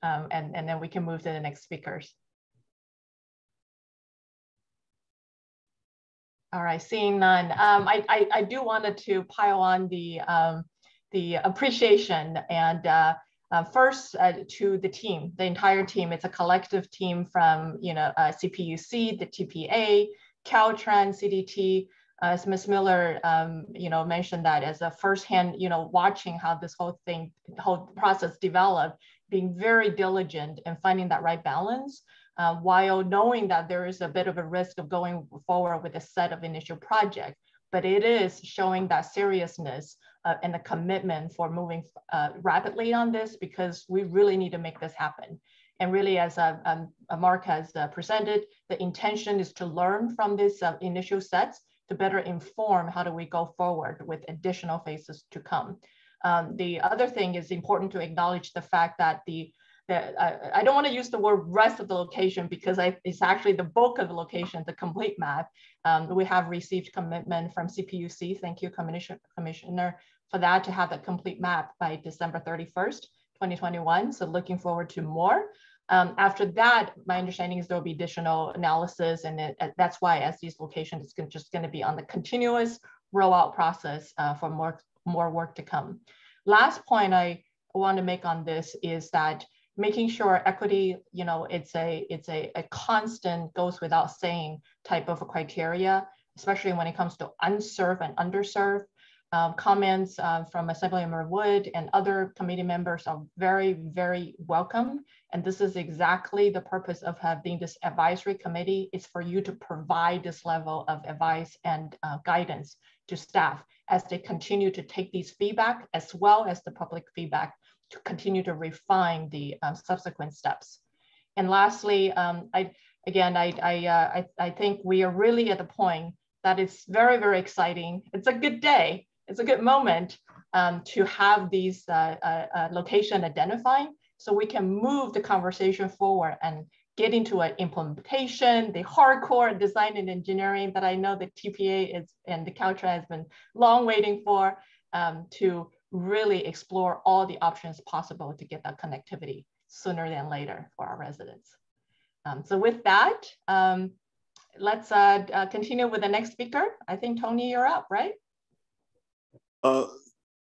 and then we can move to the next speakers. All right, seeing none. I do wanted to pile on the appreciation and first to the team, the entire team. It's a collective team from CPUC, the TPA, Caltrans, CDT. As Ms. Miller, mentioned that as a firsthand, watching how this whole process developed, being very diligent and finding that right balance. While knowing that there is a bit of a risk of going forward with a set of initial project, but it is showing that seriousness and the commitment for moving rapidly on this, because we really need to make this happen. And really, as Mark has presented, the intention is to learn from this initial sets to better inform how do we go forward with additional phases to come. The other thing is important to acknowledge the fact that I don't want to use the word rest of the location because it's actually the bulk of the location, the complete map. We have received commitment from CPUC, thank you Commissioner, for that to have the complete map by December 31st, 2021. So looking forward to more. After that, my understanding is there will be additional analysis, and that's why as these locations, it's just going to be on the continuous rollout process for more work to come. Last point I want to make on this is that making sure equity, it's a constant, goes without saying type of a criteria, especially when it comes to unserved and underserved. Comments from Assemblymember Wood and other committee members are very, very welcome. And this is exactly the purpose of having this advisory committee. It's for you to provide this level of advice and guidance to staff as they continue to take these feedback as well as the public feedback to continue to refine the subsequent steps. And lastly, I think we are really at the point that it's very, very exciting. It's a good day. It's a good moment to have these location identifying so we can move the conversation forward and get into an implementation, the hardcore design and engineering that I know the TPA and the Caltrans has been long waiting for, to really explore all the options possible to get that connectivity sooner than later for our residents. So with that, let's continue with the next speaker. I think Tony, you're up, right?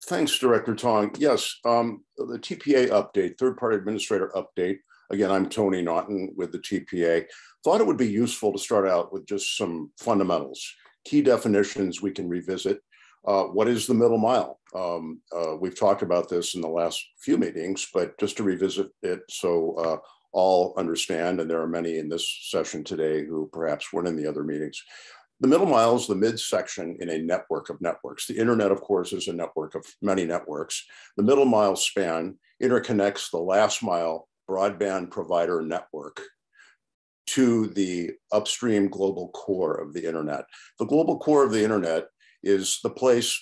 Thanks, Director Tong. Yes, the TPA update, third-party administrator update. Again, I'm Tony Naughton with the TPA. Thought it would be useful to start out with just some fundamentals, key definitions we can revisit. What is the middle mile? We've talked about this in the last few meetings, but just to revisit it so all understand, and there are many in this session today who perhaps weren't in the other meetings. The middle mile is the midsection in a network of networks. The internet, of course, is a network of many networks. The middle mile span interconnects the last mile broadband provider network to the upstream global core of the internet. The global core of the internet is the place,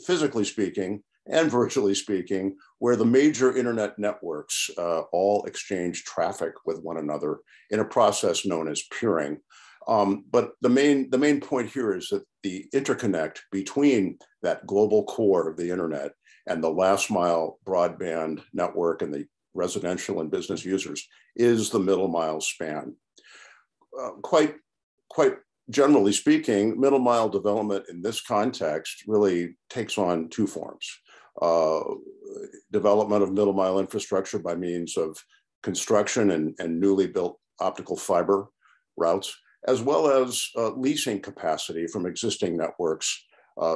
physically speaking and virtually speaking, where the major internet networks all exchange traffic with one another in a process known as peering. But the main point here is that the interconnect between that global core of the internet and the last mile broadband network and the residential and business users is the middle mile span. Quite generally speaking, middle mile development in this context really takes on two forms. Development of middle mile infrastructure by means of construction and newly built optical fiber routes, as well as leasing capacity from existing networks,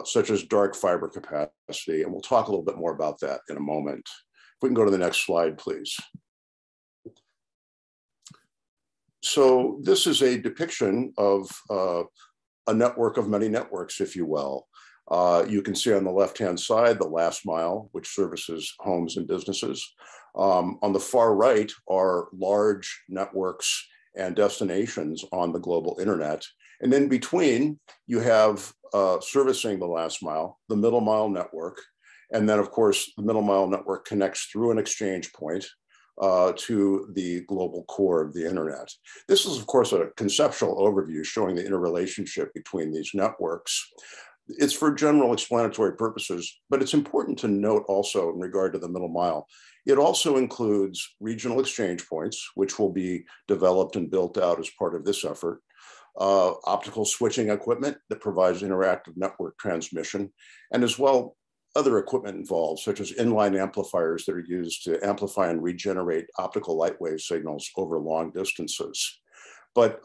such as dark fiber capacity. And we'll talk a little bit more about that in a moment. If we can go to the next slide, please. So this is a depiction of a network of many networks, if you will. You can see on the left-hand side, the last mile, which services homes and businesses. On the far right are large networks and destinations on the global internet. And in between, you have servicing the last mile, the middle mile network. And then of course, the middle mile network connects through an exchange point to the global core of the internet. This is of course a conceptual overview showing the interrelationship between these networks. It's for general explanatory purposes, but it's important to note also in regard to the middle mile, it also includes regional exchange points, which will be developed and built out as part of this effort, optical switching equipment that provides interactive network transmission, and as well other equipment involved, such as inline amplifiers that are used to amplify and regenerate optical light wave signals over long distances. But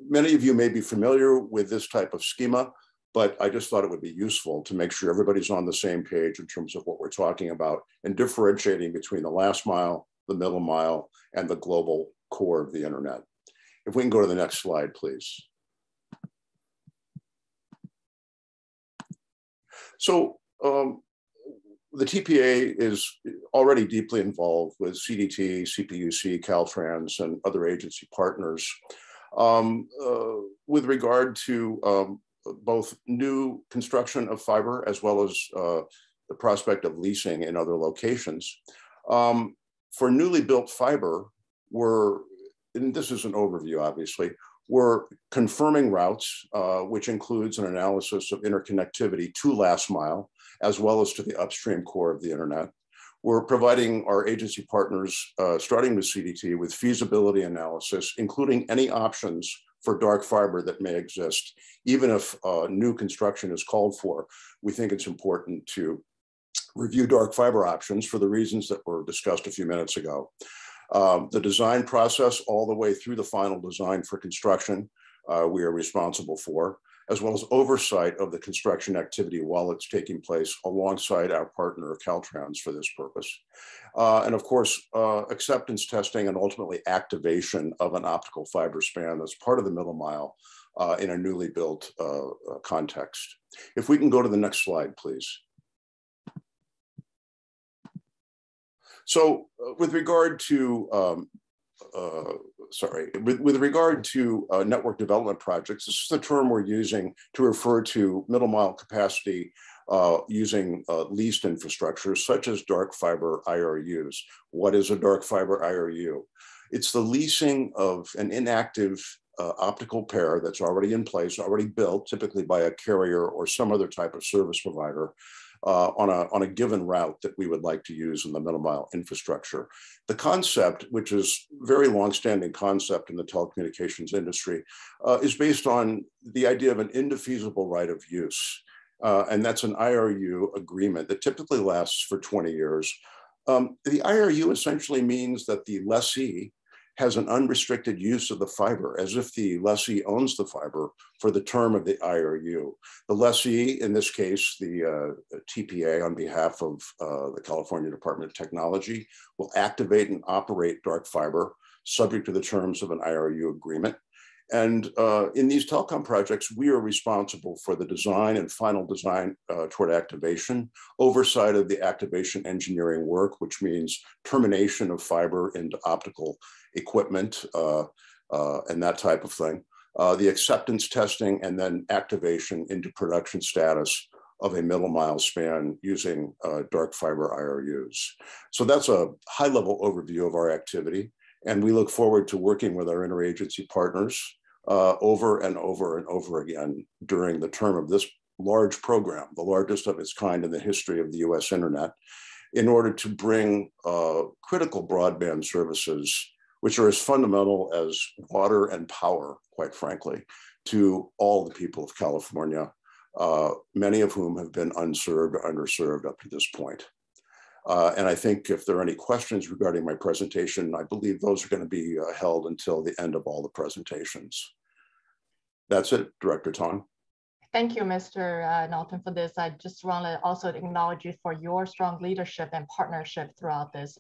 many of you may be familiar with this type of schema, but I just thought it would be useful to make sure everybody's on the same page in terms of what we're talking about and differentiating between the last mile, the middle mile, and the global core of the internet. If we can go to the next slide, please. So the TPA is already deeply involved with CDT, CPUC, Caltrans, and other agency partners with regard to both new construction of fiber as well as the prospect of leasing in other locations. For newly built fiber, and this is an overview, obviously, we're confirming routes, which includes an analysis of interconnectivity to last mile, as well as to the upstream core of the internet. We're providing our agency partners, starting with CDT, with feasibility analysis, including any options for dark fiber that may exist. Even if new construction is called for, we think it's important to review dark fiber options for the reasons that were discussed a few minutes ago. The design process all the way through the final design for construction, we are responsible for, as well as oversight of the construction activity while it's taking place alongside our partner Caltrans for this purpose. And of course, acceptance testing and ultimately activation of an optical fiber span as part of the middle mile in a newly built context. If we can go to the next slide, please. So with regard to, with regard to network development projects, this is the term we're using to refer to middle mile capacity using leased infrastructure, such as dark fiber IRUs. What is a dark fiber IRU? It's the leasing of an inactive optical pair that's already in place, already built, typically by a carrier or some other type of service provider, on a given route that we would like to use in the middle mile infrastructure. The concept, which is a very longstanding concept in the telecommunications industry, is based on the idea of an indefeasible right of use. And that's an IRU agreement that typically lasts for 20 years. The IRU essentially means that the lessee has an unrestricted use of the fiber, as if the lessee owns the fiber for the term of the IRU. The lessee, in this case, the TPA on behalf of the California Department of Technology, will activate and operate dark fiber subject to the terms of an IRU agreement. And in these telecom projects, we are responsible for the design and final design toward activation, oversight of the activation engineering work, which means termination of fiber into optical equipment and that type of thing, the acceptance testing, and then activation into production status of a middle mile span using dark fiber IRUs. So that's a high level overview of our activity. And we look forward to working with our interagency partners over and over and over again during the term of this large program, the largest of its kind in the history of the US internet, in order to bring critical broadband services, which are as fundamental as water and power, quite frankly, to all the people of California, many of whom have been unserved or underserved up to this point. And I think if there are any questions regarding my presentation, I believe those are going to be held until the end of all the presentations. That's it, Director Tong. Thank you, Mr. Knowlton, for this. I just want to also acknowledge you for your strong leadership and partnership throughout this.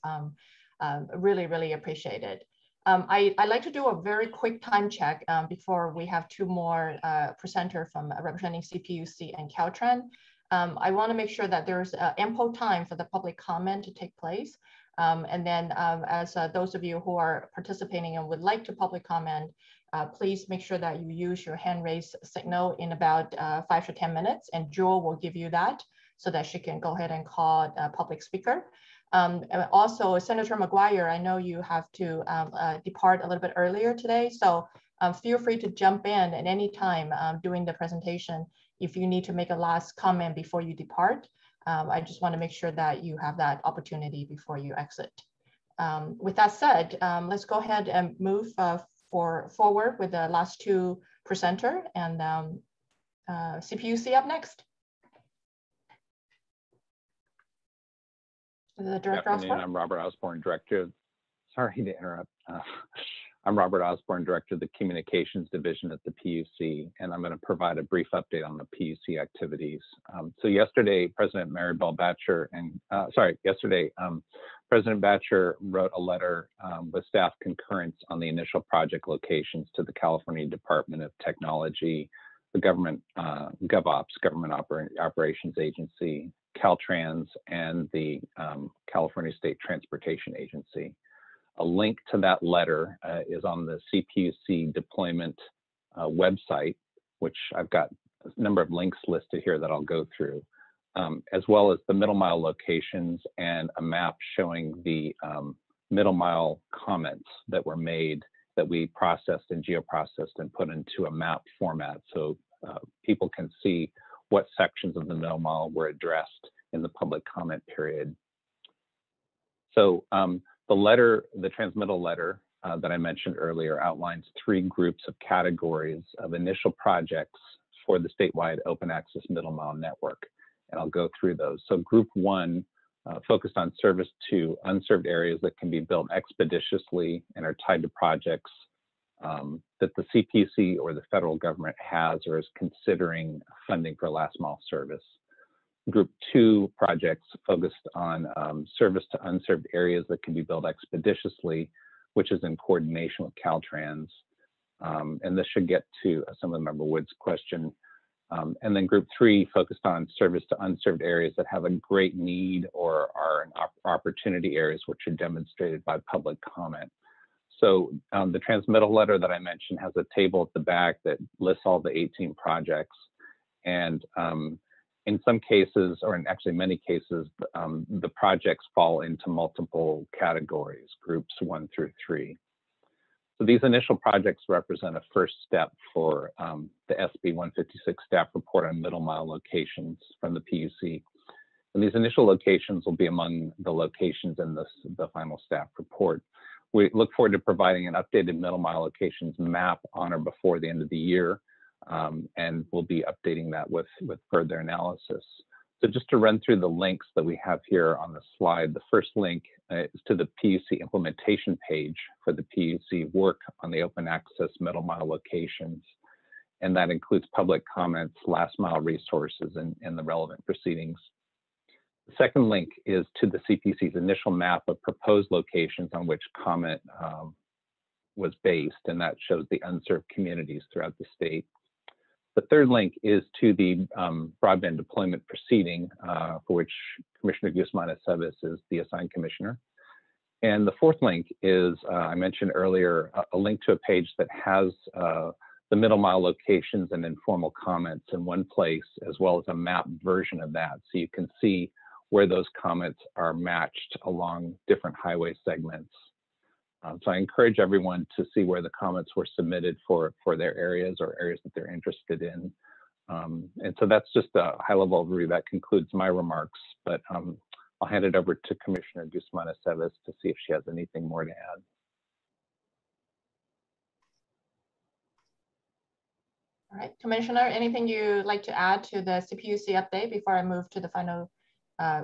Really, really appreciate it. I'd like to do a very quick time check before we have two more presenters from representing CPUC and Caltrans. I want to make sure that there's ample time for the public comment to take place. And then as those of you who are participating and would like to public comment, please make sure that you use your hand raise signal in about 5 to 10 minutes, and Jewel will give you that so that she can go ahead and call a public speaker. And also, Senator McGuire, I know you have to depart a little bit earlier today, so feel free to jump in at any time during the presentation if you need to make a last comment before you depart. I just want to make sure that you have that opportunity before you exit. With that said, let's go ahead and move forward with the last two presenters, and CPUC up next. The Director Osborne. I'm Robert Osborne, Director. Sorry to interrupt. I'm Robert Osborne, Director of the Communications Division at the PUC, and I'm going to provide a brief update on the PUC activities. So yesterday, President Maribel Batcher President Batcher wrote a letter with staff concurrence on the initial project locations to the California Department of Technology, the government, GovOps, Government Operations Agency, Caltrans, and the California State Transportation Agency. A link to that letter is on the CPUC deployment website, which I've got number of links listed here that I'll go through, as well as the middle mile locations and a map showing the middle mile comments that were made that we processed and geoprocessed and put into a map format so people can see what sections of the middle mile were addressed in the public comment period. So the transmittal letter that I mentioned earlier outlines 3 groups of categories of initial projects for the statewide open access middle mile network. And I'll go through those. So group 1 focused on service to unserved areas that can be built expeditiously and are tied to projects that the CPUC or the federal government has or is considering funding for last mile service. Group 2 projects focused on service to unserved areas that can be built expeditiously, which is in coordination with Caltrans. And this should get to Assemblymember Wood's question. And then group 3 focused on service to unserved areas that have a great need or are opportunity areas which are demonstrated by public comment. So the transmittal letter that I mentioned has a table at the back that lists all the 18 projects. And in some cases, or in actually many cases, the projects fall into multiple categories, groups 1 through 3. So these initial projects represent a first step for the SB 156 staff report on middle mile locations from the PUC. And these initial locations will be among the locations in the final staff report. We look forward to providing an updated middle mile locations map on or before the end of the year. And we'll be updating that with further analysis. So just to run through the links that we have here on the slide, the first link is to the PUC implementation page for the PUC work on the open access middle mile locations. And that includes public comments, last mile resources, and the relevant proceedings. The second link is to the CPUC's initial map of proposed locations on which comment was based, and that shows the unserved communities throughout the state. The third link is to the broadband deployment proceeding for which Commissioner Guzman-Aceves is the assigned commissioner. And the fourth link is, I mentioned earlier, a link to a page that has the middle mile locations and informal comments in one place, as well as a map version of that. So you can see where those comments are matched along different highway segments. So I encourage everyone to see where the comments were submitted for their areas or areas that they're interested in. And so that's just a high-level overview. That concludes my remarks, but I'll hand it over to Commissioner Guzman-Aceves to see if she has anything more to add. All right, Commissioner, anything you'd like to add to the CPUC update before I move to the final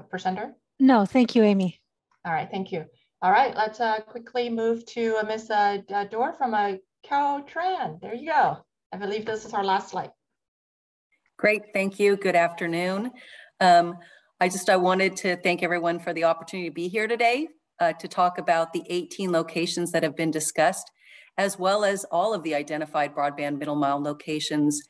presenter? No, thank you, Amy. All right, thank you. All right, let's quickly move to Ms. Dorr from Caltrans. There you go. I believe this is our last slide. Great, thank you. Good afternoon. I wanted to thank everyone for the opportunity to be here today to talk about the 18 locations that have been discussed, as well as all of the identified broadband middle mile locations,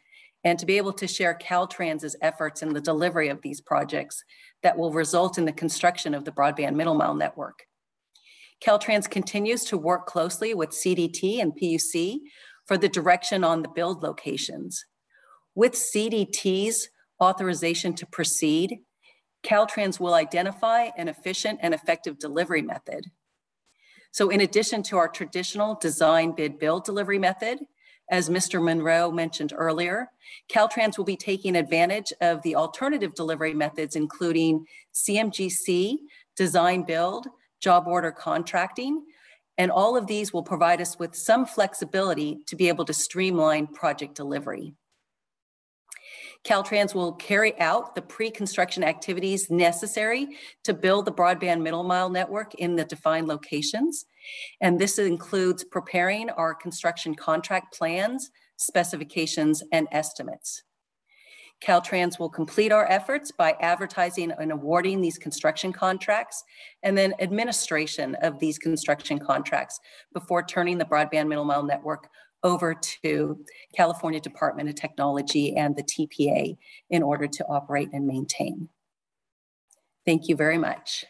and to be able to share Caltrans's efforts in the delivery of these projects that will result in the construction of the broadband middle mile network. Caltrans continues to work closely with CDT and PUC for the direction on the build locations. With CDT's authorization to proceed, Caltrans will identify an efficient and effective delivery method. So in addition to our traditional design, bid, build delivery method, as Mr. Monroe mentioned earlier, Caltrans will be taking advantage of the alternative delivery methods, including CMGC, design, build, job order contracting, and all of these will provide us with some flexibility to be able to streamline project delivery. Caltrans will carry out the pre-construction activities necessary to build the broadband middle mile network in the defined locations. And this includes preparing our construction contract plans, specifications, and estimates. Caltrans will complete our efforts by advertising and awarding these construction contracts, and then administration of these construction contracts before turning the broadband middle mile network over to California Department of Technology and the TPA in order to operate and maintain. Thank you very much.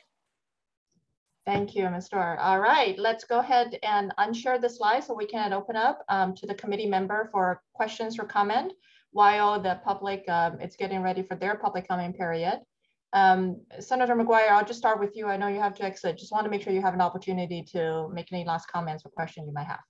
Thank you, Ms. Dorr. All right, let's go ahead and unshare the slide so we can open up to the committee member for questions or comment. while the public it's getting ready for their public comment period. Senator McGuire, I'll just start with you. I know you have to exit. Just want to make sure you have an opportunity to make any last comments or questions you might have.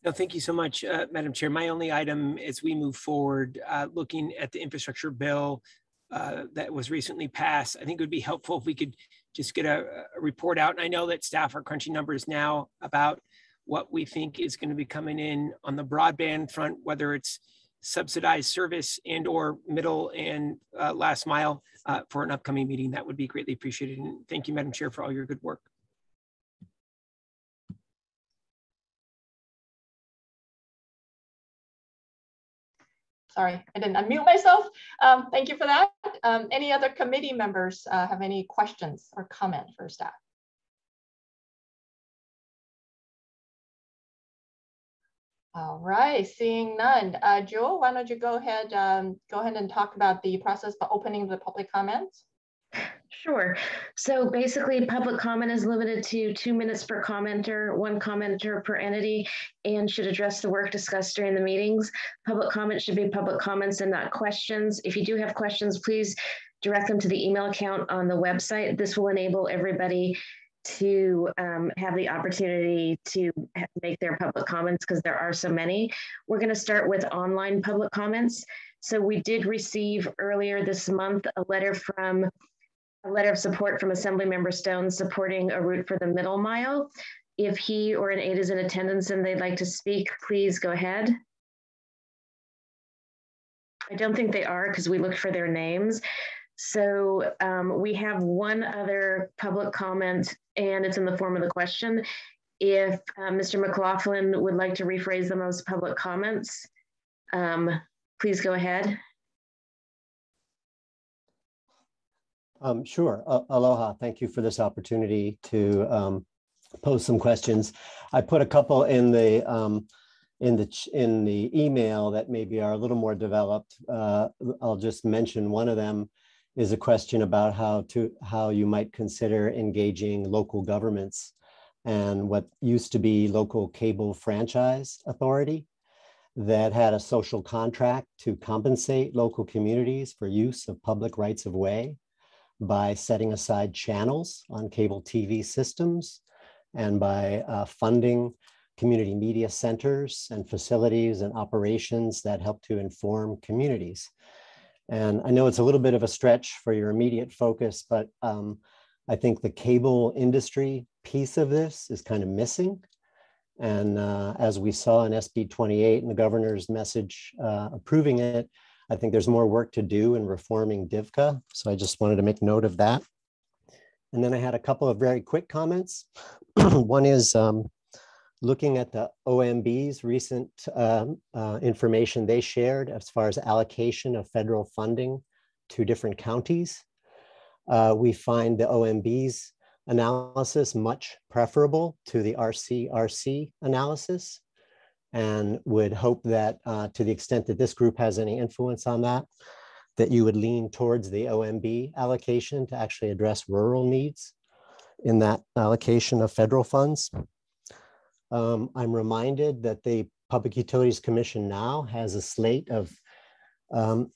No, thank you so much, Madam Chair. My only item as we move forward, looking at the infrastructure bill that was recently passed, I think it would be helpful if we could just get a report out. And I know that staff are crunching numbers now about what we think is going to be coming in on the broadband front, whether it's subsidized service and or middle and last mile for an upcoming meeting. That would be greatly appreciated. And thank you, Madam Chair, for all your good work. Sorry, I didn't unmute myself. Thank you for that. Any other committee members have any questions or comment for staff? All right, seeing none. Jewel, why don't you go ahead and talk about the process for opening the public comments? Sure. So basically, public comment is limited to 2 minutes per commenter, 1 commenter per entity, and should address the work discussed during the meetings. Public comment should be public comments and not questions. If you do have questions, please direct them to the email account on the website. This will enable everybody to have the opportunity to make their public comments because there are so many. We're going to start with online public comments. So we did receive earlier this month a letter of support from Assemblymember Stone supporting a route for the middle mile. If he or an aide is in attendance and they'd like to speak, please go ahead. I don't think they are because we looked for their names. So we have one other public comment and it's in the form of the question. If Mr. McLaughlin would like to rephrase the most public comments, please go ahead. Sure. Aloha. Thank you for this opportunity to pose some questions. I put a couple in the email that maybe are a little more developed. I'll just mention one of them is a question about how you might consider engaging local governments and what used to be local cable franchise authority that had a social contract to compensate local communities for use of public rights of way by setting aside channels on cable TV systems and by funding community media centers and facilities and operations that help to inform communities. And I know it's a little bit of a stretch for your immediate focus, but I think the cable industry piece of this is kind of missing. And as we saw in SB 28 and the governor's message approving it, I think there's more work to do in reforming DIVCA. So I just wanted to make note of that. And then I had a couple of very quick comments. One is looking at the OMB's recent information they shared as far as allocation of federal funding to different counties. We find the OMB's analysis much preferable to the RCRC analysis and would hope that to the extent that this group has any influence on that, that you would lean towards the OMB allocation to actually address rural needs in that allocation of federal funds. I'm reminded that the Public Utilities Commission now has a slate of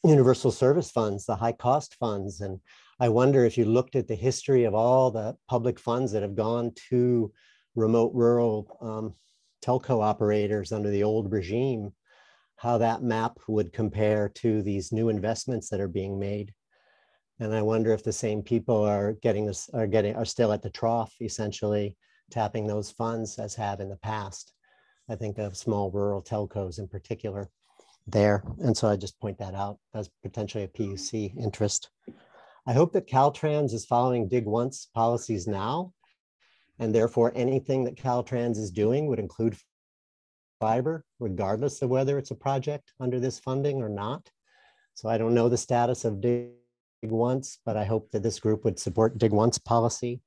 universal service funds, the high cost funds. And I wonder if you looked at the history of all the public funds that have gone to remote rural telco operators under the old regime, how that map would compare to these new investments that are being made. And I wonder if the same people are still at the trough, essentially tapping those funds as have in the past. I think of small rural telcos in particular there. And so I just point that out as potentially a PUC interest. I hope that Caltrans is following Dig Once policies now, and therefore anything that Caltrans is doing would include fiber, regardless of whether it's a project under this funding or not. So I don't know the status of Dig Once, but I hope that this group would support Dig Once policy.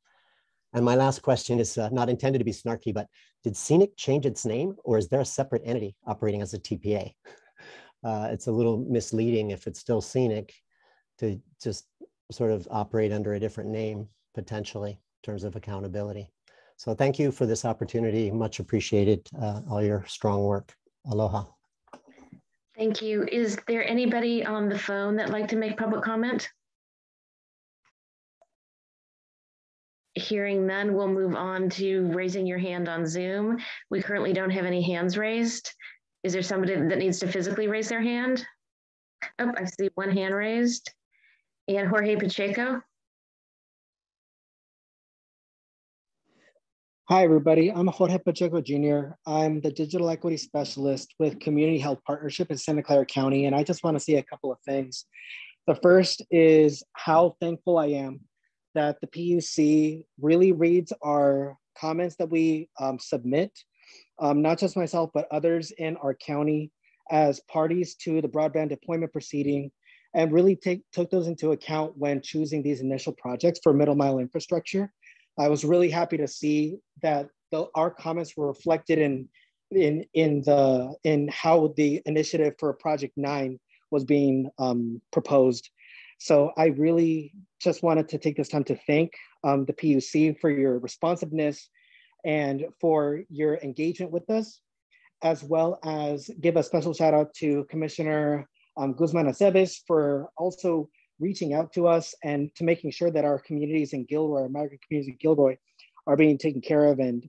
And my last question is not intended to be snarky, but did Scenic change its name, or is there a separate entity operating as a TPA? It's a little misleading if it's still Scenic to just sort of operate under a different name, potentially, in terms of accountability. So thank you for this opportunity. Much appreciated, all your strong work. Aloha. Thank you. Is there anybody on the phone that'd like to make public comment? Hearing none, we'll move on to raising your hand on Zoom. We currently don't have any hands raised. Is there somebody that needs to physically raise their hand? Oh, I see one hand raised. And Jorge Pacheco. Hi, everybody. I'm Jorge Pacheco Jr. I'm the Digital Equity Specialist with Community Health Partnership in Santa Clara County, and I just want to say a couple of things. The first is how thankful I am that the PUC really reads our comments that we submit, not just myself, but others in our county as parties to the broadband deployment proceeding, and really took those into account when choosing these initial projects for middle mile infrastructure. I was really happy to see that our comments were reflected in how the initiative for Project 9 was being proposed. So I really just wanted to take this time to thank the PUC for your responsiveness and for your engagement with us, as well as give a special shout out to Commissioner Guzman Aceves for also reaching out to us and to making sure that our communities in Gilroy, our migrant communities in Gilroy, are being taken care of. And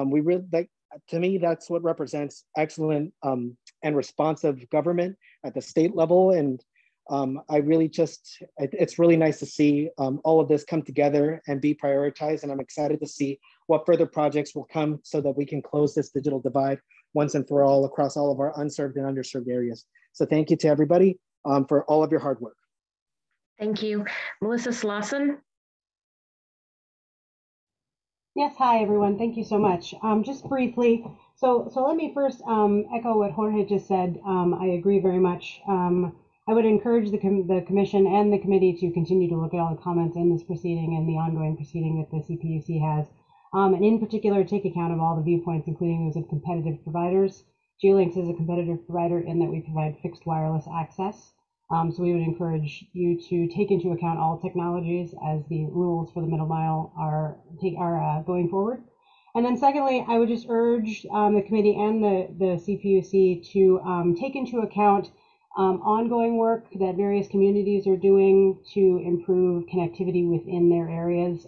we really, like, to me, that's what represents excellent and responsive government at the state level. And I really just, it's really nice to see all of this come together and be prioritized. And I'm excited to see what further projects will come so that we can close this digital divide once and for all across all of our unserved and underserved areas. So thank you to everybody for all of your hard work. Thank you. Melissa Slauson. Yes, hi everyone. Thank you so much. Just briefly, so let me first echo what Jorge just said. I agree very much. I would encourage the commission and the committee to continue to look at all the comments in this proceeding and the ongoing proceeding that the CPUC has, and in particular take account of all the viewpoints, including those of competitive providers. Geolinks is a competitive provider in that we provide fixed wireless access. So we would encourage you to take into account all technologies as the rules for the middle mile are going forward. And then secondly, I would just urge the committee and the CPUC to take into account ongoing work that various communities are doing to improve connectivity within their areas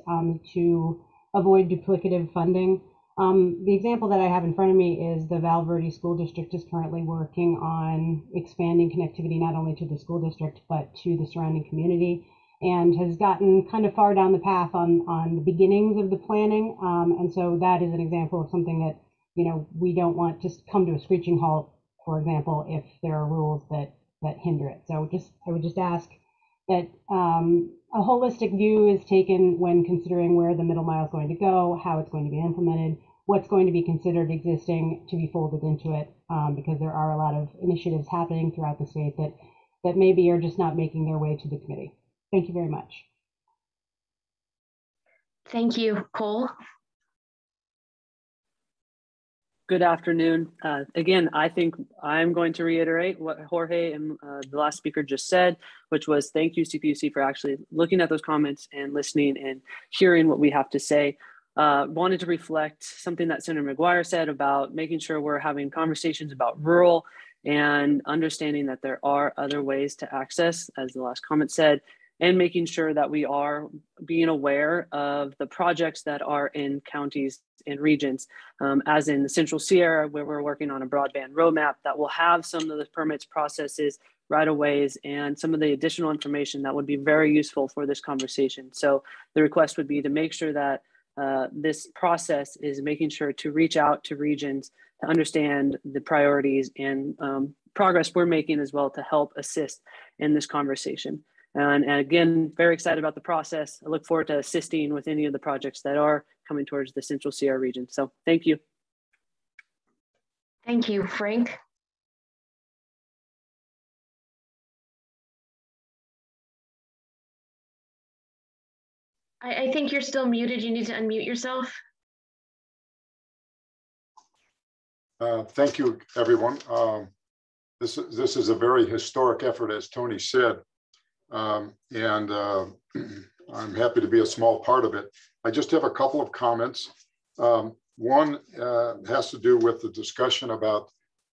to avoid duplicative funding. The example that I have in front of me is the Val Verde School District is currently working on expanding connectivity not only to the school district, but to the surrounding community, and has gotten kind of far down the path on the beginnings of the planning. And so that is an example of something that, you know, we don't want to come to a screeching halt, for example, if there are rules that hinder it. So I would just ask that a holistic view is taken when considering where the middle mile is going to go, how it's going to be implemented, what's going to be considered existing to be folded into it, because there are a lot of initiatives happening throughout the state that maybe are just not making their way to the committee. Thank you very much. Thank you. Cole? Good afternoon. Again, I think I'm going to reiterate what Jorge and the last speaker just said, which was thank you, CPUC, for actually looking at those comments and listening and hearing what we have to say. Wanted to reflect something that Senator McGuire said about making sure we're having conversations about rural and understanding that there are other ways to access, as the last comment said, and making sure that we are being aware of the projects that are in counties and regions, as in the Central Sierra, where we're working on a broadband roadmap that will have some of the permits processes, right-of-ways, and some of the additional information that would be very useful for this conversation. So the request would be to make sure that this process is making sure to reach out to regions to understand the priorities and progress we're making as well to help assist in this conversation. And again, very excited about the process. I look forward to assisting with any of the projects that are coming towards the Central Sierra region. So thank you. Thank you, Frank. I think you're still muted. You need to unmute yourself. Thank you, everyone. This is a very historic effort, as Tony said. I'm happy to be a small part of it. I just have a couple of comments. One has to do with the discussion about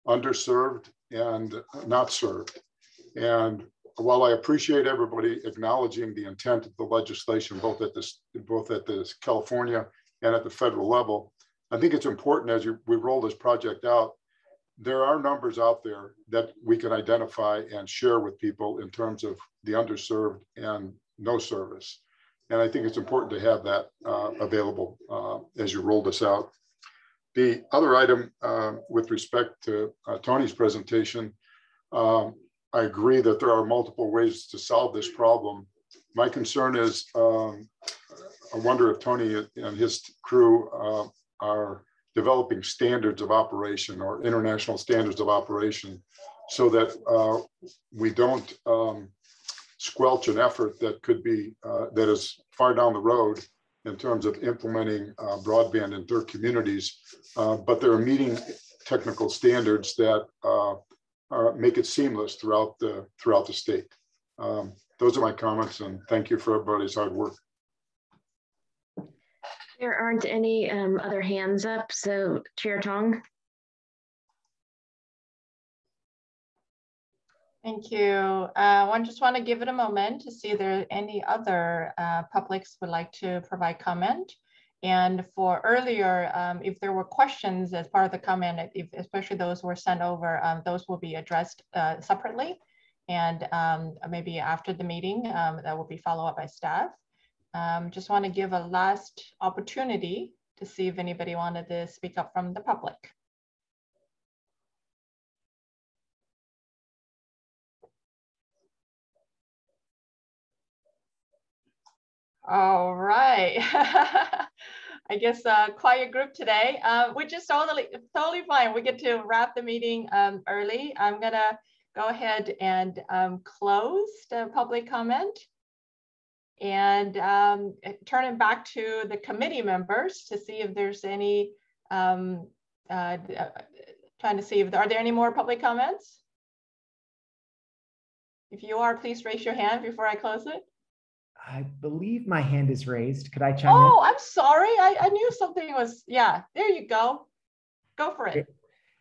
underserved and not served. And while I appreciate everybody acknowledging the intent of the legislation, both at the California and at the federal level, I think it's important as we roll this project out, there are numbers out there that we can identify and share with people in terms of the underserved and no service. And I think it's important to have that available as you roll this out. The other item with respect to Tony's presentation, I agree that there are multiple ways to solve this problem. My concern is, I wonder if Tony and his crew are developing standards of operation or international standards of operation so that we don't squelch an effort that could be, that is far down the road in terms of implementing broadband in their communities, but they're meeting technical standards that make it seamless throughout the state. Those are my comments, and thank you for everybody's hard work. There aren't any other hands up, so Chair Tong. Thank you. I just want to give it a moment to see if there are any other publics would like to provide comment. And for earlier, if there were questions as part of the comment, especially those were sent over, those will be addressed separately. And maybe after the meeting, that will be followed up by staff. Just want to give a last opportunity to see if anybody wanted to speak up from the public. All right. I guess quiet group today, which is totally fine. We get to wrap the meeting early. I'm gonna go ahead and close the public comment and turn it back to the committee members to see if there's any, trying to see if are there any more public comments? If you are, please raise your hand before I close it. I believe my hand is raised. Could I chime in? Oh, I'm sorry. I knew something was, yeah, there you go. Go for it.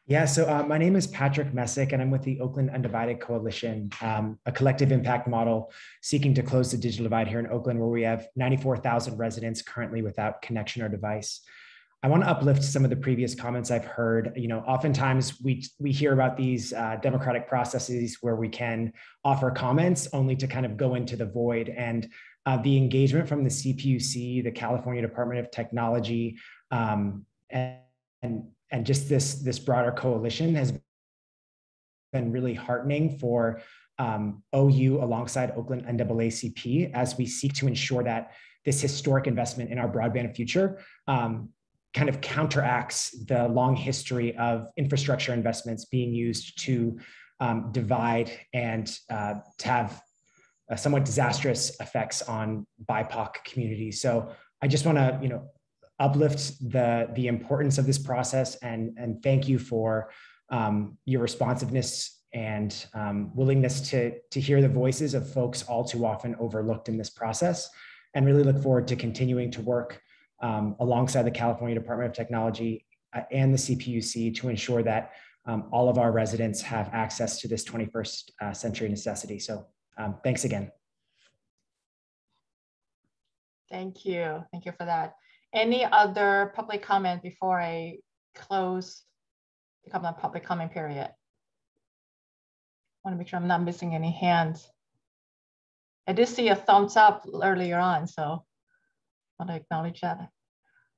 Yeah, so my name is Patrick Messick, and I'm with the Oakland Undivided Coalition, a collective impact model seeking to close the digital divide here in Oakland, where we have 94,000 residents currently without connection or device. I want to uplift some of the previous comments I've heard. You know, oftentimes we hear about these democratic processes where we can offer comments only to kind of go into the void. And the engagement from the CPUC, the California Department of Technology, and just this broader coalition has been really heartening for OU alongside Oakland NAACP as we seek to ensure that this historic investment in our broadband future kind of counteracts the long history of infrastructure investments being used to divide and to have somewhat disastrous effects on BIPOC communities. So I just want to, you know, uplift the importance of this process and thank you for your responsiveness and willingness to hear the voices of folks all too often overlooked in this process, and really look forward to continuing to work alongside the California Department of Technology and the CPUC to ensure that all of our residents have access to this 21st century necessity. So thanks again. Thank you. Thank you for that. Any other public comment before I close the public comment period? I want to make sure I'm not missing any hands. I did see a thumbs up earlier on, so I want to acknowledge that.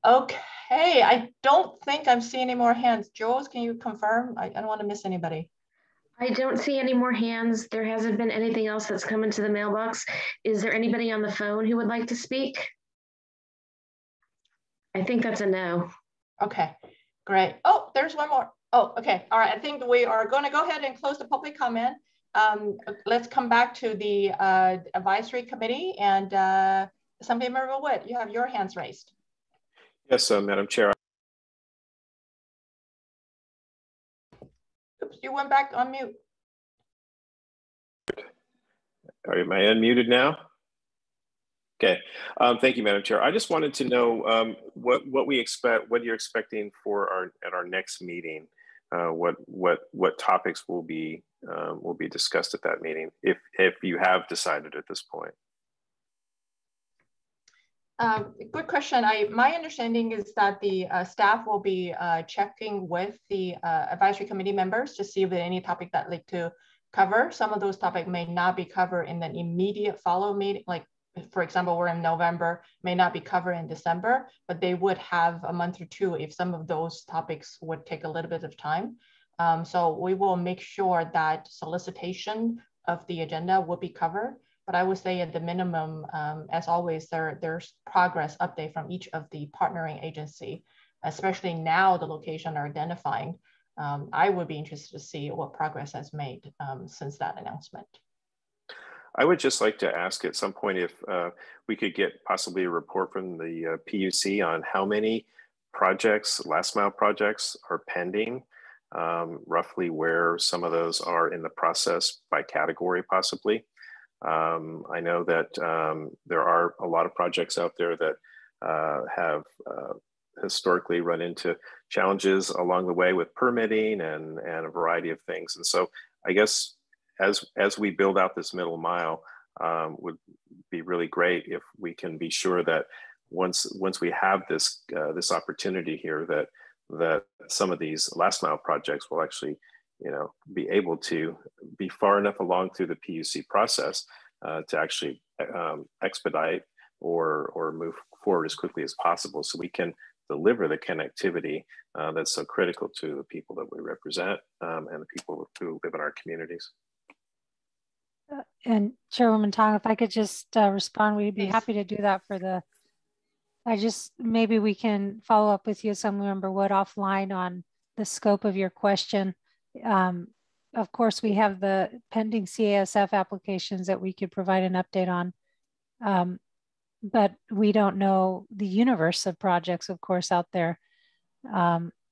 Okay, I don't think I'm seeing any more hands. Jules, can you confirm? I don't want to miss anybody. I don't see any more hands. There hasn't been anything else that's come into the mailbox. Is there anybody on the phone who would like to speak? I think that's a no. Okay, great. Oh, there's one more. Oh, okay. All right. I think we are going to go ahead and close the public comment. Let's come back to the advisory committee, and Assemblymember Wood, you have your hands raised. Yes, Madam Chair. Oops, you went back on mute. Am I unmuted now? Okay, thank you, Madam Chair. I just wanted to know what we expect, what you're expecting for our next meeting. what topics will be discussed at that meeting, if you have decided at this point. Good question. My understanding is that the staff will be checking with the advisory committee members to see if there are any topic that like to cover. Some of those topics may not be covered in the immediate follow meeting. Like, for example, we're in November, may not be covered in December, but they would have a month or two if some of those topics would take a little bit of time. So we will make sure that solicitation of the agenda will be covered. But I would say at the minimum, as always, there's progress update from each of the partnering agency, especially now the location are identifying. I would be interested to see what progress has made since that announcement. I would just like to ask at some point if we could get possibly a report from the PUC on how many projects, last mile projects, are pending, roughly where some of those are in the process by category possibly. I know that there are a lot of projects out there that have historically run into challenges along the way with permitting and a variety of things. And so I guess as we build out this middle mile, would be really great if we can be sure that once we have this this opportunity here, that some of these last mile projects will actually, you know, be able to be far enough along through the PUC process to actually expedite or move forward as quickly as possible, so we can deliver the connectivity that's so critical to the people that we represent and the people who live in our communities. And Chairwoman Tong, if I could just respond, we'd be happy to do that for the, maybe we can follow up with you, Assemblymember Wood, offline on the scope of your question. Of course, we have the pending CASF applications that we could provide an update on, but we don't know the universe of projects, of course, out there.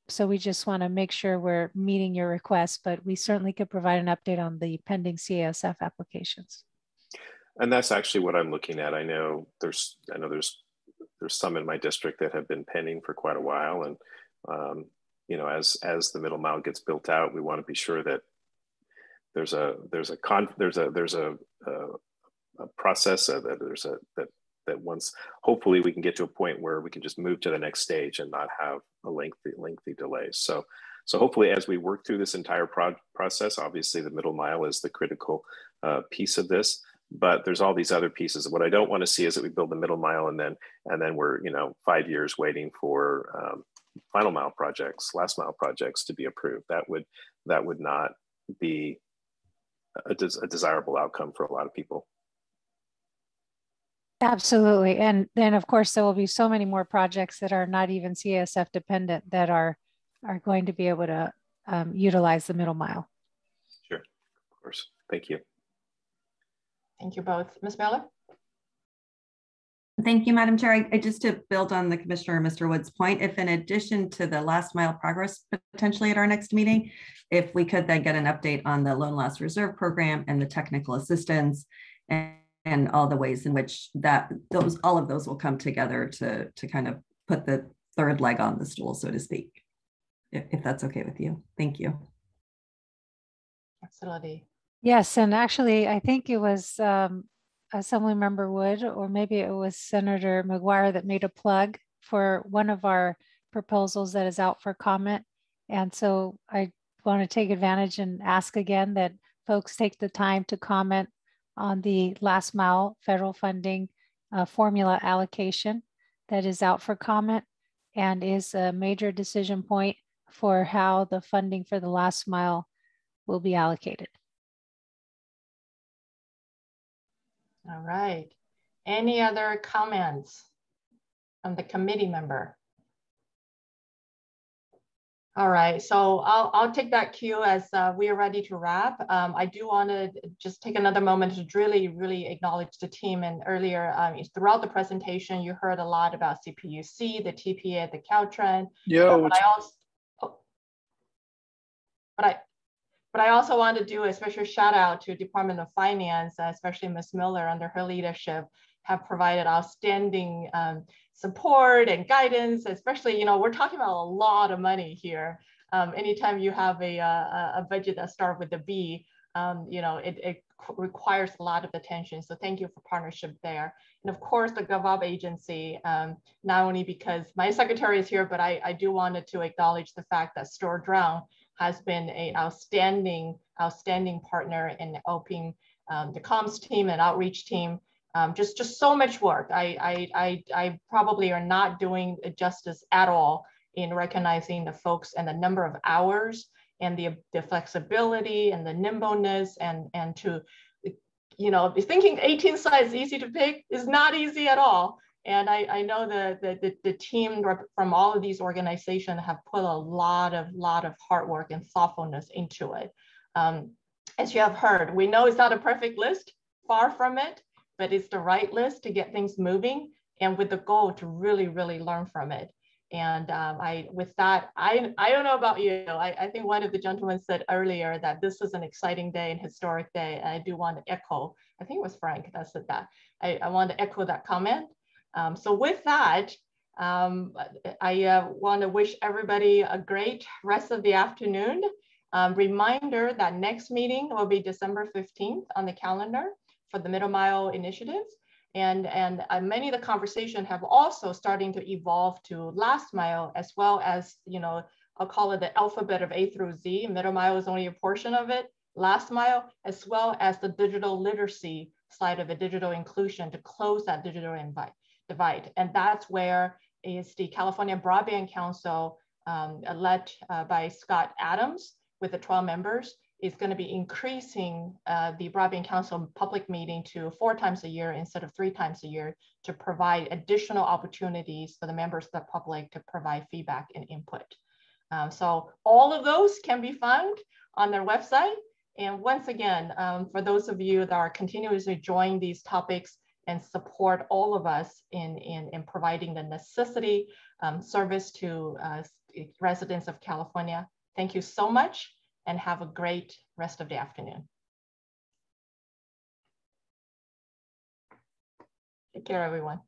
So we just want to make sure we're meeting your request, but we certainly could provide an update on the pending CASF applications. And that's actually what I'm looking at. I know there's some in my district that have been pending for quite a while, and you know, as the middle mile gets built out, we want to be sure that there's a process that once, hopefully we can get to a point where we can just move to the next stage and not have a lengthy delay. So hopefully as we work through this entire process, obviously the middle mile is the critical piece of this, but there's all these other pieces. What I don't want to see is that we build the middle mile and then we're, you know, 5 years waiting for final mile projects, last mile projects to be approved. That would not be a desirable outcome for a lot of people. Absolutely. And then of course, there will be so many more projects that are not even CASF dependent that are going to be able to utilize the middle mile. Sure, of course. Thank you. Thank you both. Ms. Miller? Thank you, Madam Chair. Just to build on the Commissioner, Mr. Wood's point, if in addition to the last mile progress potentially at our next meeting, if we could then get an update on the loan loss reserve program and the technical assistance and all the ways in which all of those will come together to kind of put the third leg on the stool, so to speak, if that's okay with you. Thank you. Absolutely. Yes, and actually, I think it was Assemblymember Wood, or maybe it was Senator McGuire, that made a plug for one of our proposals that is out for comment. And so I want to take advantage and ask again that folks take the time to comment on the last mile federal funding formula allocation that is out for comment and is a major decision point for how the funding for the last mile will be allocated. All right. Any other comments from the committee member? All right, so I'll take that cue as we are ready to wrap. I do want to just take another moment to really acknowledge the team. And earlier, throughout the presentation, you heard a lot about CPUC, the TPA, the Caltrans. But I also want to do a special shout out to Department of Finance, especially Ms. Miller under her leadership, have provided outstanding support and guidance, especially, you know, we're talking about a lot of money here. anytime you have a budget that starts with a B, you know, it requires a lot of attention. So thank you for partnership there. And of course, the GovOp agency, not only because my secretary is here, but I do wanted to acknowledge the fact that Stuart Drown has been an outstanding partner in helping the comms team and outreach team. Just so much work. I probably are not doing justice at all in recognizing the folks and the number of hours and the flexibility and the nimbleness and to, you know, thinking 18 sites easy to pick is not easy at all. And I know the team from all of these organizations have put a lot of hard work and thoughtfulness into it. As you have heard, we know it's not a perfect list, far from it, but it's the right list to get things moving and with the goal to really, really learn from it. And with that, I don't know about you. I think one of the gentlemen said earlier that this is an exciting day and historic day. And I do want to echo, I think it was Frank that said that. I want to echo that comment. So with that, I want to wish everybody a great rest of the afternoon. Reminder that next meeting will be December 15th on the calendar for the Middle Mile initiatives. And many of the conversations have also starting to evolve to last mile, as well as, you know, I'll call it the alphabet of A through Z. Middle mile is only a portion of it, last mile, as well as the digital literacy side of it, digital inclusion to close that digital divide. And that's where is the California Broadband Council led by Scott Adams with the 12 members is going to be increasing the Broadband Council public meeting to 4 times a year instead of 3 times a year to provide additional opportunities for the members of the public to provide feedback and input. So all of those can be found on their website. And once again, for those of you that are continuously joining these topics and support all of us in providing the necessity service to residents of California, thank you so much. And have a great rest of the afternoon. Take care, everyone.